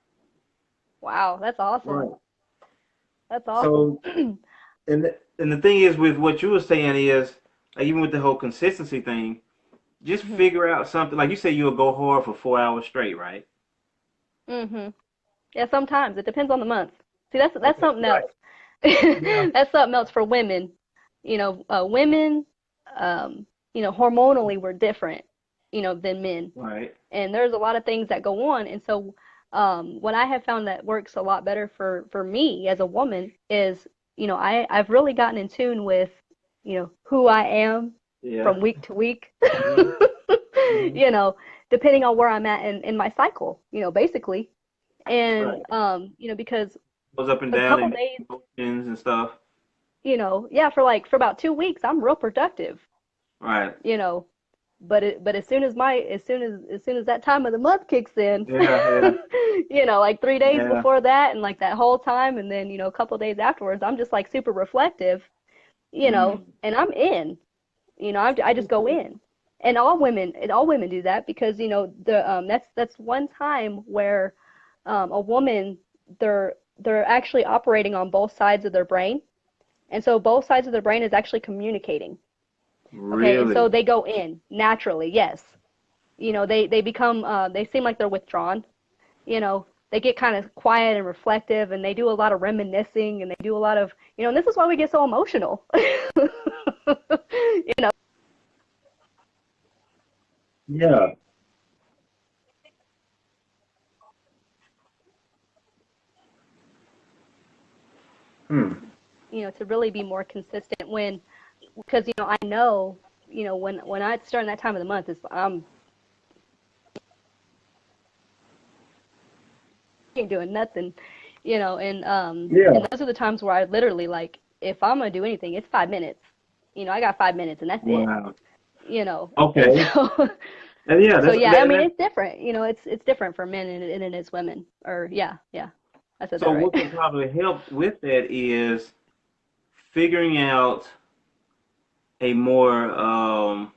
Wow, that's awesome. Right. That's awesome. So, and the thing is, with what you were saying is, like, even with the whole consistency thing, just hmm figure out something. Like you say, you'll go hard for 4 hours straight, right? hmm Yeah, sometimes it depends on the month. See, that's Okay, something right. else. Yeah. That's something else for women. Women, hormonally we're different, than men. Right. And there's a lot of things that go on. And so, what I have found that works a lot better for me as a woman is, I've really gotten in tune with, who I am Yeah. from week to week. Mhm. Hmm. you know, depending on where I'm at in my cycle, basically. And Right. because Goes up and a down couple in days, emotions and stuff. yeah, for about 2 weeks, I'm real productive, Right. you know. But as soon as that time of the month kicks in, Yeah, yeah, like 3 days yeah. before that and like that whole time and then, a couple days afterwards, I'm just like super reflective, Mm. and I'm in. I just go Okay. in. And all women do that because, that's one time where a woman they're actually operating on both sides of their brain. And so both sides of their brain is actually communicating. Okay, and so Really? they go in naturally, yes. They become they seem like they're withdrawn, they get kind of quiet and reflective and they do a lot of reminiscing and they do a lot of, and this is why we get so emotional. you know, Yeah. Hmm. to really be more consistent because I know, when I start in that time of the month is I'm ain't doing nothing, and Yeah. those are the times where I literally like if I'm gonna do anything, it's 5 minutes. I got 5 minutes and that's it. Wow. And Okay. so And yeah, so that's yeah, I that, mean that. it's different. It's different for men and it is women. Or yeah, yeah. I said that So right. what could probably help with that is figuring out a more, I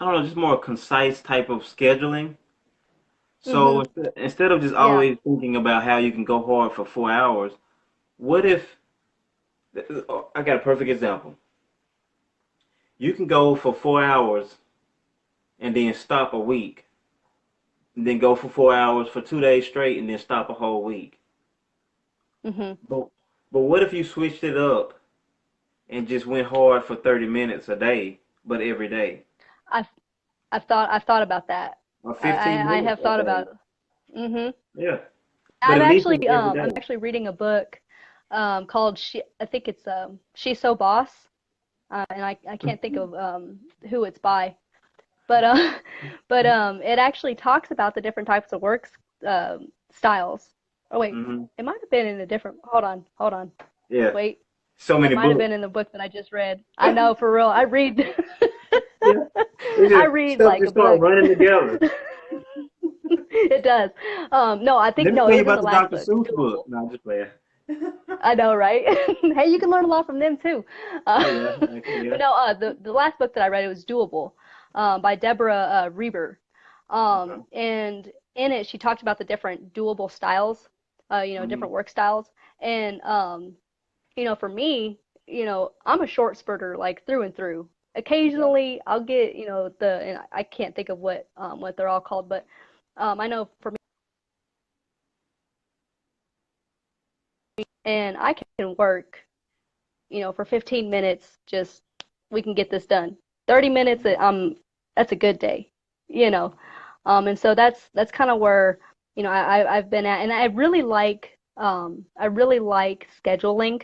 don't know, just more concise type of scheduling. So Mhm. instead of just Yeah. always thinking about how you can go hard for 4 hours, what if, I got a perfect example. You can go for 4 hours and then stop a week, and then go for 4 hours for 2 days straight, and then stop a whole week. Mhm. But but what if you switched it up and just went hard for 30 minutes a day, but every day, I've I've thought about that. or I 15 I minutes have a thought day? about. Mhm. Yeah, but I'm at least actually it's every I'm day. actually reading a book called I think it's She's So Boss. And I can't think of who it's by. But it actually talks about the different types of work styles. Oh wait, Hmm. it might have been in a different. Hold on, Yeah, wait. so It many might have books. been in the book that I just read. I know for real. I read. Yeah, it's I just read stuff like a just start book. running together. It does. No, I think Let me no, tell it you was in about the the last Dr. book. Seuss book. Doable. No, I'm just playing. I know, right? Hey, you can learn a lot from them too. Oh Uh, yeah, actually, but yeah. no, the last book that I read it was Doable, by Deborah Reber, Okay. and in it she talked about the different doable styles, Hmm. different work styles, and for me, I'm a short spurter like through and through. Okay. Occasionally, I'll get and I can't think of what they're all called, but I know for me, and I can work for 15 minutes, just we can get this done. 30 minutes, that's a good day, you know. And so that's kind of where, I've been at, and I really like scheduling,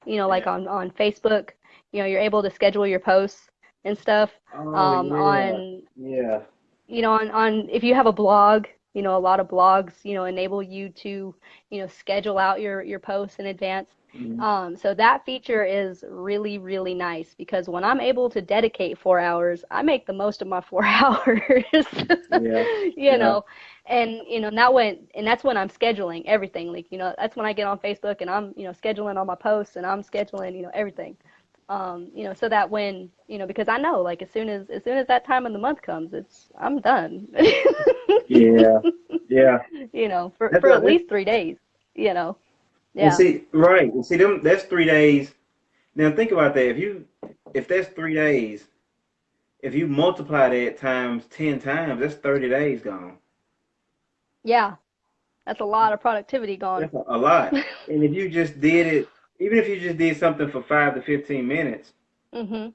like Yeah. on Facebook, you're able to schedule your posts and stuff. Oh yeah, On yeah. on if you have a blog, a lot of blogs, enable you to, schedule out your posts in advance. Mhm. So that feature is really, really nice because when I'm able to dedicate 4 hours, I make the most of my 4 hours, Yeah, you yeah. know, and that's when I'm scheduling everything. Like, that's when I get on Facebook and I'm, scheduling all my posts and I'm scheduling, everything. So that when, because I know like as soon as that time of the month comes, I'm done. Yeah, yeah. For at That's least 3 days, you know. and Yeah. see, right. And see them that's 3 days. Now think about that. If that's 3 days, if you multiply that times 10 times, that's 30 days gone. Yeah. That's a lot of productivity gone. That's a lot. And if you just did it, even if you just did something for 5 to 15 minutes, Mhm.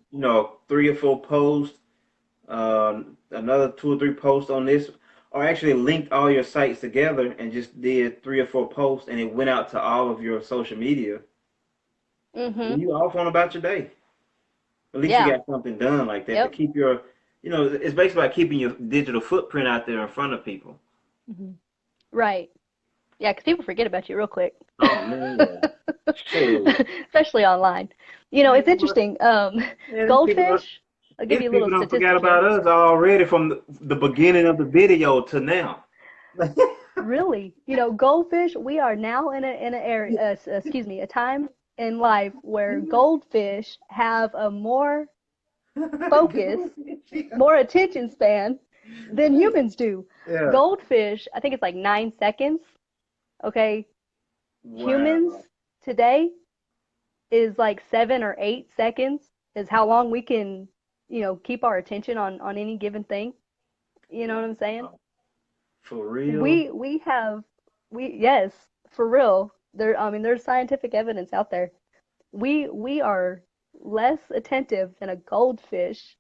3 or 4 posts, another 2 or 3 posts on this, or actually linked all your sites together and just did 3 or 4 posts and it went out to all of your social media, then Mhm. you off on about your day. At least you Yeah. got something done like that to Yep. keep your it's basically about keeping your digital footprint out there in front of people. Hmm. Right. Yeah, because people forget about you real quick. Oh man, shoot, Especially online. It's man, interesting. people, Goldfish, I'll give these you a little people don't forget statistic here. about us already from the beginning of the video to now. Really, goldfish, we are now in a area, excuse me, a time in life where goldfish have a more focus, more attention span than humans do. Yeah. Goldfish, I think it's like 9 seconds. Okay, humans Wow. today is like 7 or 8 seconds is how long we can, keep our attention on any given thing. You know what I'm saying? Wow. For real? We have yes, for real. I mean, there's scientific evidence out there. We are less attentive than a goldfish.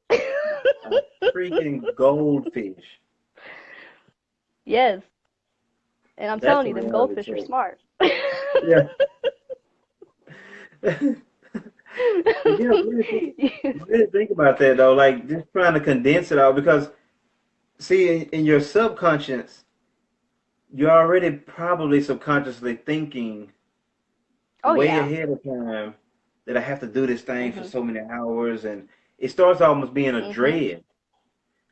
A freaking goldfish. Yes, and I'm That's telling a you, them reality goldfish are check. smart. Yeah. But yeah, really think about that though. Like just trying to condense it all because see in your subconscious, you're already probably subconsciously thinking Oh way yeah. ahead of time that I have to do this thing for Mhm. so many hours and it starts almost being a Mhm. dread.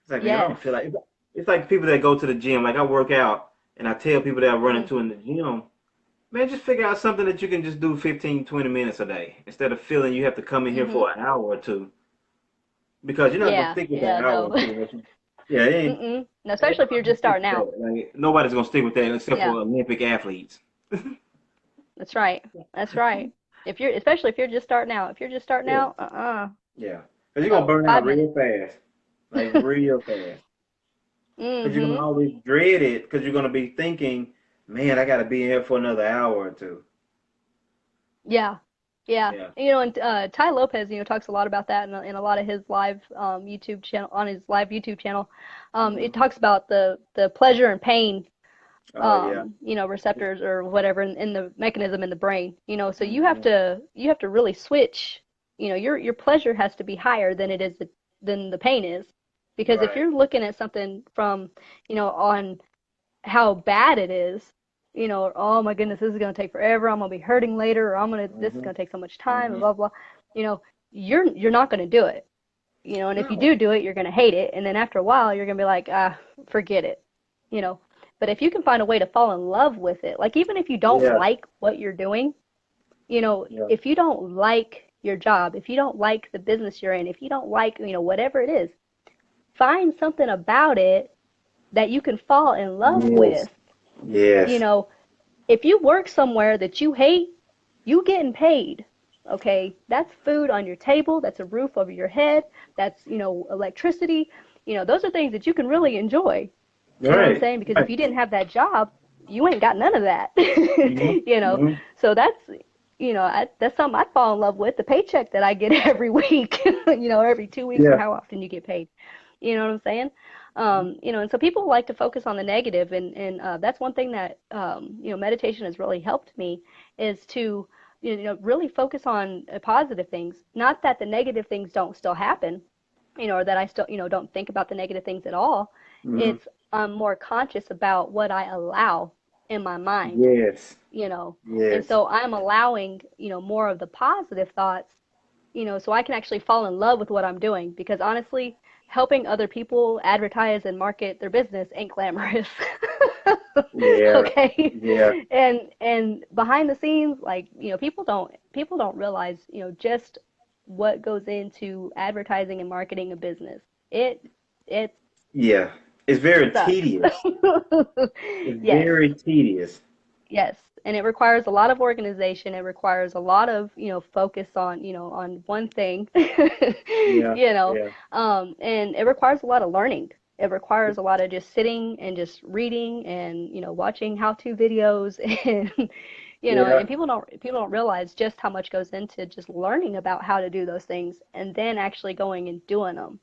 It's like, man, I don't Yes. feel like it's like people that go to the gym. Like I work out and I tell people that I run Mhm. into in the gym, man, just figure out something that you can just do 15, 20 minutes a day instead of feeling you have to come in here Mhm. for an hour or two because you're not gonna Yeah. stick with that Yeah. hour No. or two. Yeah, Mm-mm. No, ain't especially if nobody you're gonna just stick starting with out. that. Like nobody's gonna stick with that except Yeah. for Olympic athletes. That's right. That's right. If you're, especially if you're just starting out, if you're just starting Yeah, out, yeah, because you're gonna about burn out 5 minutes. real fast, like real fast. Because you're gonna Mhm. always dread it because you're gonna be thinking, man, I gotta be here for another hour or two. Yeah. Yeah. Yeah. And Ty Lopez, talks a lot about that in a lot of his live YouTube channel on his live YouTube channel. It Hmm. talks about the pleasure and pain Oh yeah. receptors or whatever in the mechanism in the brain. So Hmm. you have to really switch. Your pleasure has to be higher than it is than the pain is. Because if Right. you're looking at something from, on how bad it is, oh my goodness, this is going to take forever. I'm going to be hurting later, or this is Hmm. going to take so much time, and Hmm. blah blah. You know, you're not going to do it. And if you No. do it, you're going to hate it, and then after a while, you're going to be like, forget it. You know, but if you can find a way to fall in love with it, like even if you don't Yeah. like what you're doing, Yeah. if you don't like your job, if you don't like the business you're in, if you don't like, whatever it is, find something about it that you can fall in love Yes. with. You Yes. know, if you work somewhere that you hate, you getting paid. Okay, that's food on your table, that's a roof over your head, that's, electricity. Those are things that you can really enjoy. You know what I'm Right. saying? Because if Right. you didn't have that job, you ain't got none of that. Hmm. you know, Hmm. so that's something I'd fall in love with. The paycheck that I get every week, every 2 weeks or Yeah. how often you get paid. You know what I'm saying? And so people like to focus on the negative, and that's one thing that meditation has really helped me is to really focus on positive things. Not that the negative things don't still happen, or that I still don't think about the negative things at all. Hmm. It's I'm more conscious about what I allow in my mind, Yes. you know, and Yes. so I'm allowing more of the positive thoughts, so I can actually fall in love with what I'm doing because honestly, helping other people advertise and market their business ain't glamorous. Yeah. Okay? Yeah. And behind the scenes, like, people don't realize, just what goes into advertising and marketing a business. It Yeah. It's very sucks. tedious. It's Yes. very tedious. Yes, and it requires a lot of organization. It requires a lot of, focus on, on one thing, Yeah. you know, Yeah. and it requires a lot of learning. It requires a lot of just sitting and just reading and, watching how-to videos and, and Yeah. people don't realize just how much goes into just learning about how to do those things and then actually going and doing them.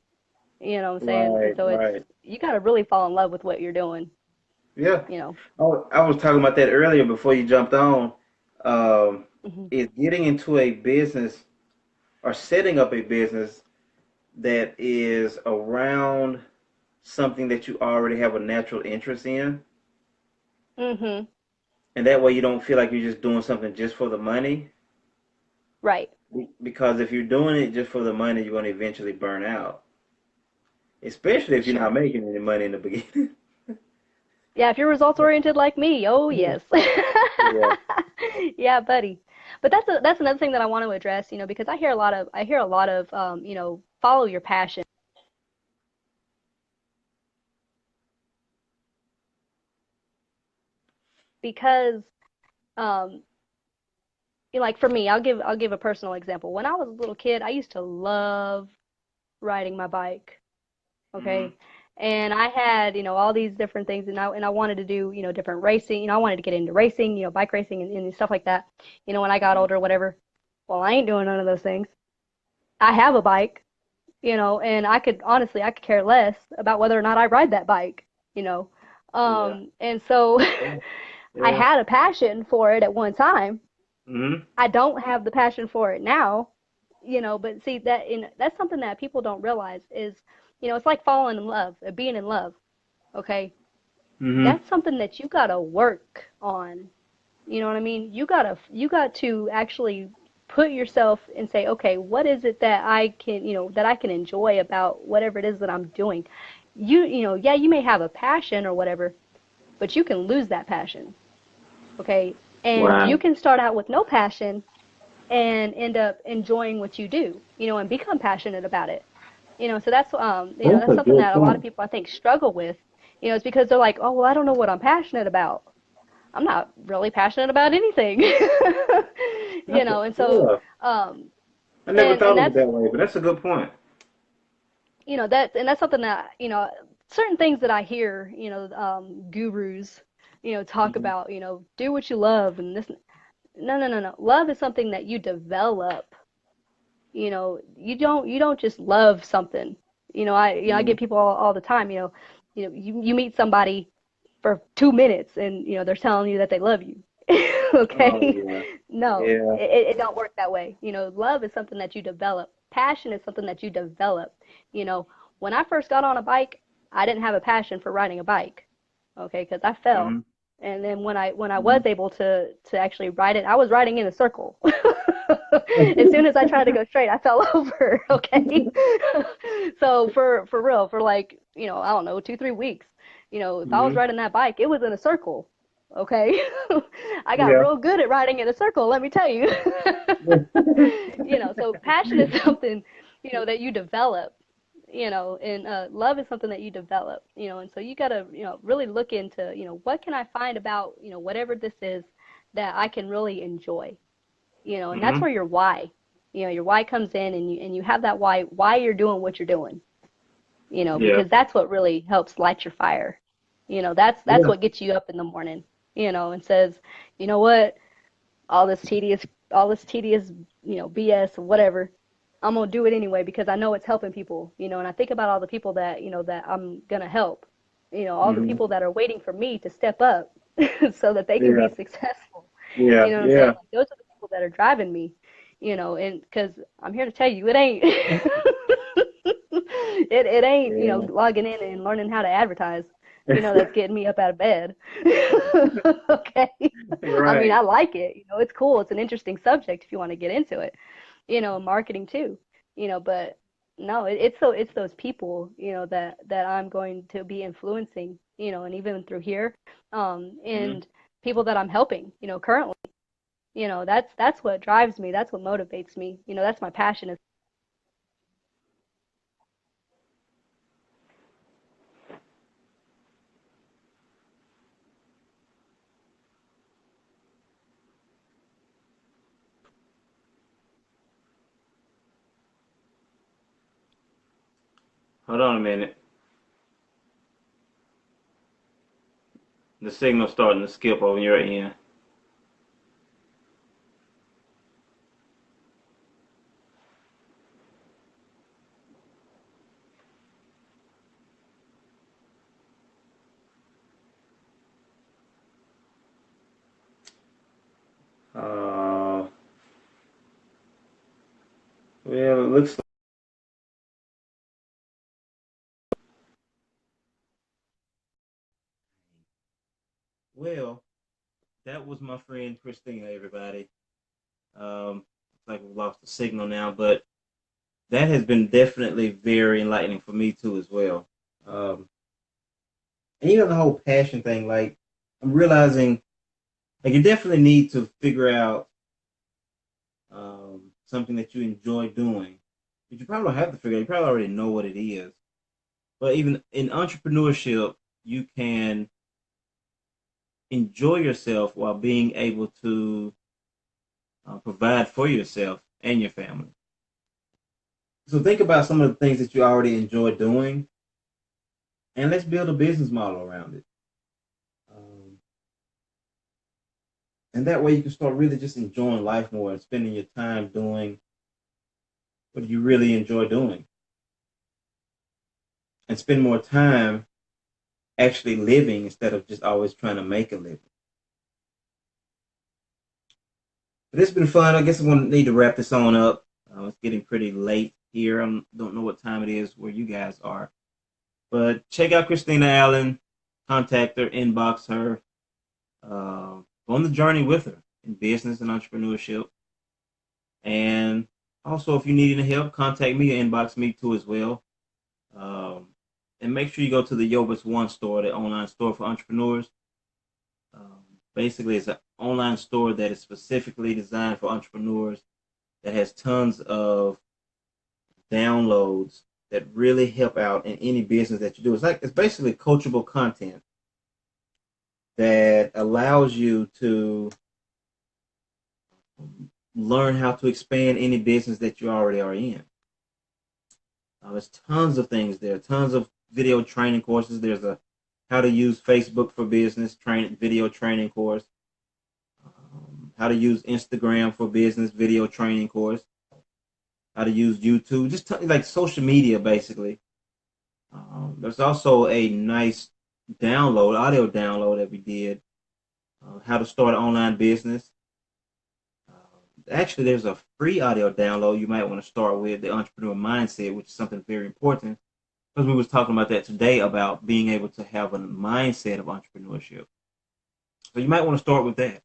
You know what I'm saying? And Right. so Right. you got to really fall in love with what you're doing, Yeah. you know. I was talking about that earlier before you jumped on. Um, Hmm. is getting into a business or setting up a business that is around something that you already have a natural interest in, Mhm. and that way you don't feel like you're just doing something just for the money. Right. Because if you're doing it just for the money, you're going to eventually burn out, especially if you're not Sure. making any money in the beginning. Yeah, if you're results oriented like me, oh Yeah. yes. Yeah. Yeah, buddy. But that's another thing that I want to address, because I hear a lot of follow your passion because um like for me, I'll give a personal example. When I was a little kid, I used to love riding my bike. Hmm. Okay. And I had, all these different things and I wanted to do, different racing. I wanted to get into racing, bike racing and stuff like that, when I got older, whatever. Well, I ain't doing none of those things. I have a bike, and I could care less about whether or not I ride that bike, you know. Yeah. And so Yeah. I Yeah. had a passion for it at one time. Hmm. I don't have the passion for it now, but see that's something that people don't realize is, it's like falling in love, being in love, okay? Hmm. That's something that you gotta work on. You know what I mean? You got to actually put yourself and say, okay, what is it that I can enjoy about whatever it is that I'm doing? Yeah, you may have a passion or whatever, but you can lose that passion, okay? And you Wow. can start out with no passion and end up enjoying what you do, and become passionate about it. So That's that's a something good that a lot of point. people I think struggle with. It's because they're like, oh, well, I don't know what I'm passionate about. I'm not really passionate about anything. That's a, And so yeah. um I never and thought of it that's that way, but that's a good point. that's something that, certain things that I hear, gurus, talk Hmm. about, do what you love and this. No, no, no, no. Love is something that you develop. You don't just love something. I Hmm. get people all the time, you meet somebody for 2 minutes and they're telling you that they love you. Oh Okay? yeah. No, Yeah. it don't work that way. Love is something that you develop. Passion is something that you develop. You know, when I first got on a bike, I didn't have a passion for riding a bike. Okay, because I fell. Hmm. And then when I was Hmm. able to actually ride it, I was riding in a circle. As soon as I tried to go straight, I fell over. Okay. So for real, for like, I don't know, 2, 3 weeks, if I was Hmm. riding that bike, it was in a circle. Okay. I got Yeah. real good at riding in a circle, let me tell you. So passion is something, that you develop, and love is something that you develop, and so you got to, really look into, what can I find about, whatever this is that I can really enjoy, and that's Hmm. where your why comes in, and you have that why you're doing what you're doing, Yeah. because that's what really helps light your fire. That's Yeah. what gets you up in the morning, and says, you know what, all this tedious all this tedious, BS or whatever, I'm gonna do it anyway because I know it's helping people, and I think about all the people that, that I'm gonna help, all the Hmm. people that are waiting for me to step up so that they can Yeah. be successful. You Yeah. know what I'm saying? Yeah. Like those are the people that are driving me, and because I'm here to tell you, it ain't it ain't, Yeah. logging in and learning how to advertise, that's getting me up out of bed. Okay. I mean, Right. I like it. It's cool. It's an interesting subject if you want to get into it. Marketing too. But no, it's those people, that I'm going to be influencing, and even through here, Hmm. and people that I'm helping, currently. That's what drives me. That's what motivates me. That's my passion. Hold on a minute. The signal's starting to skip on your end. Uh, well, it looks Well, that was my friend Christina, everybody. It's like we've lost the signal now, but that has been definitely very enlightening for me too as well. Um, and even the whole passion thing, like I'm realizing, like you definitely need to figure out something that you enjoy doing, but you probably don't have to figure out. You probably already know what it is. But even in entrepreneurship, you can enjoy yourself while being able to provide for yourself and your family. So think about some of the things that you already enjoy doing, and let's build a business model around it. Um, and that way you can start really just enjoying life more and spending your time doing what you really enjoy doing, and spend more time actually living instead of just always trying to make a living. But it's been fun. I guess I'm going to need to wrap this on up. It's getting pretty late here. I don't know what time it is where you guys are. But check out Christina Allen. Contact her, inbox her. Go on the journey with her in business and entrepreneurship. And also, if you need any help, contact me or inbox me too as well. Um, and make sure you go to the Yobus One store, the online store for entrepreneurs. Um, Basically, it's an online store that is specifically designed for entrepreneurs that has tons of downloads that really help out in any business that you do. It's basically coachable content that allows you to learn how to expand any business that you already are in. There's tons of things there, tons of video training courses. There's a how to use Facebook for business video training course, how to use Instagram for business video training course, how to use YouTube, just like social media basically. There's also a nice audio download that we did, how to start an online business. Actually, there's a free audio download you might want to start with, the entrepreneur mindset, which is something very important because we was talking about that today about being able to have a mindset of entrepreneurship. So you might want to start with that.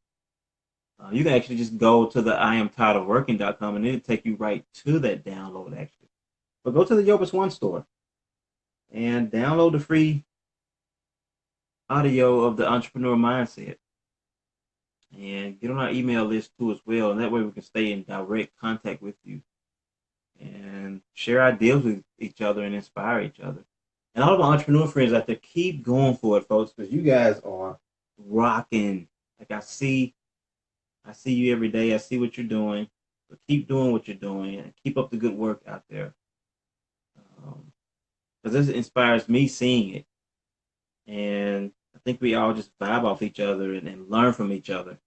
You can actually just go to the iamtiredofworking.com and it'll take you right to that download actually. But go to the Yobus One store and download the free audio of the entrepreneur mindset and get on our email list too as well. And that way we can stay in direct contact with you and share ideas with each other and inspire each other. And all of our entrepreneur friends out there, keep going for it, folks, because you guys are rocking. Like I see you every day. I see what you're doing. But keep doing what you're doing and keep up the good work out there. Because this inspires me seeing it. And I think we all just vibe off each other and learn from each other.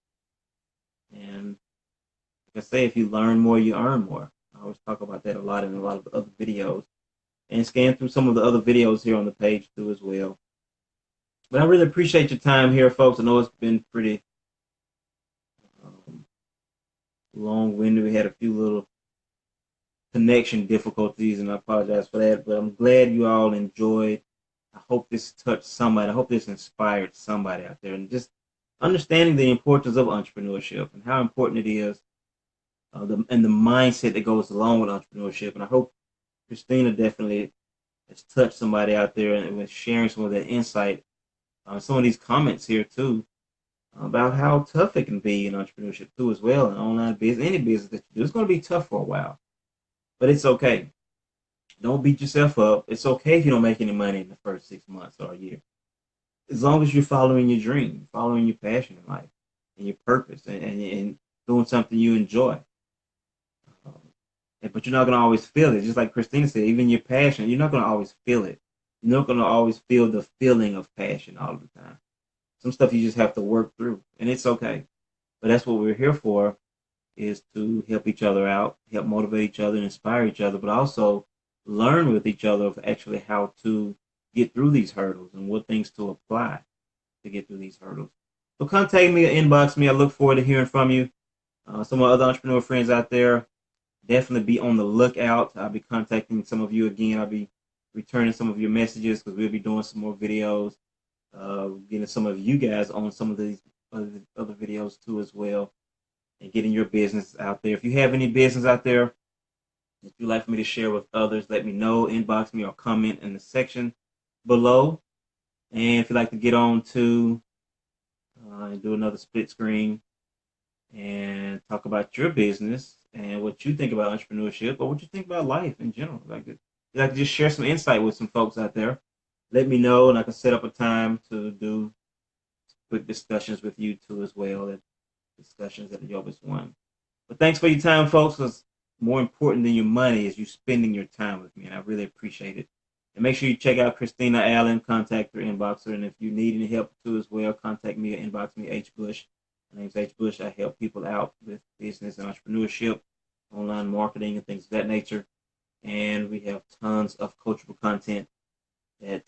And like I say, if you learn more, you earn more. I always talk about that a lot in a lot of other videos. And scan through some of the other videos here on the page too as well. But I really appreciate your time here, folks. I know it's been pretty um, long-winded. We had a few little connection difficulties, and I apologize for that. But I'm glad you all enjoyed. I hope this touched somebody. I hope this inspired somebody out there, and just understanding the importance of entrepreneurship and how important it is, and the mindset that goes along with entrepreneurship. And I hope Christina definitely has touched somebody out there and was sharing some of that insight. Some of these comments here too about how tough it can be in entrepreneurship too as well, and online business, any business that you do. It's going to be tough for a while, but it's okay. Don't beat yourself up. It's okay if you don't make any money in the first 6 months or a year. As long as you're following your dream, following your passion in life and your purpose and doing something you enjoy. Um, but you're not going to always feel it. Just like Christina said, even your passion, you're not going to always feel it. You're not going to always feel the feeling of passion all the time. Some stuff you just have to work through, and it's okay. But that's what we're here for, is to help each other out, help motivate each other, and inspire each other, but also learn with each other of actually how to get through these hurdles and what things to apply to get through these hurdles. So contact me or inbox me. I look forward to hearing from you. Some of my other entrepreneur friends out there, definitely be on the lookout. I'll be contacting some of you again. I'll be returning some of your messages because we'll be doing some more videos. getting some of you guys on some of these other videos too as well, and getting your business out there. If you have any business out there that you'd like for me to share with others, let me know. Inbox me or comment in the section below. And if you'd like to get on to and do another split screen and talk about your business and what you think about entrepreneurship or what you think about life in general, like to just share some insight with some folks out there, let me know and I can set up a time to do quick discussions with you too as well. Discussions at the Yobis One. But thanks for your time, folks. Because more important than your money is you spending your time with me, and I really appreciate it. And make sure you check out Christina Allen, contact her, inbox her, and if you need any help too as well, contact me or inbox me, H Bush. My name's H Bush. I help people out with business and entrepreneurship, online marketing, and things of that nature. And we have tons of coachable content that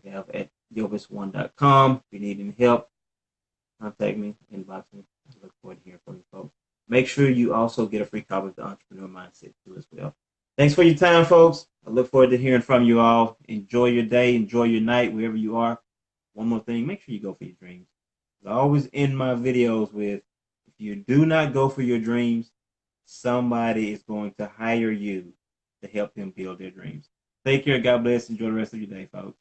we have at yobis1.com. If you need any help, contact me, inbox me. I look forward to hearing from you folks. Make sure you also get a free copy of the Entrepreneur Mindset too as well. Thanks for your time, folks. I look forward to hearing from you all. Enjoy your day, enjoy your night, wherever you are. One more thing, make sure you go for your dreams. I always end my videos with, if you do not go for your dreams, somebody is going to hire you to help them build their dreams. Take care. God bless. Enjoy the rest of your day, folks.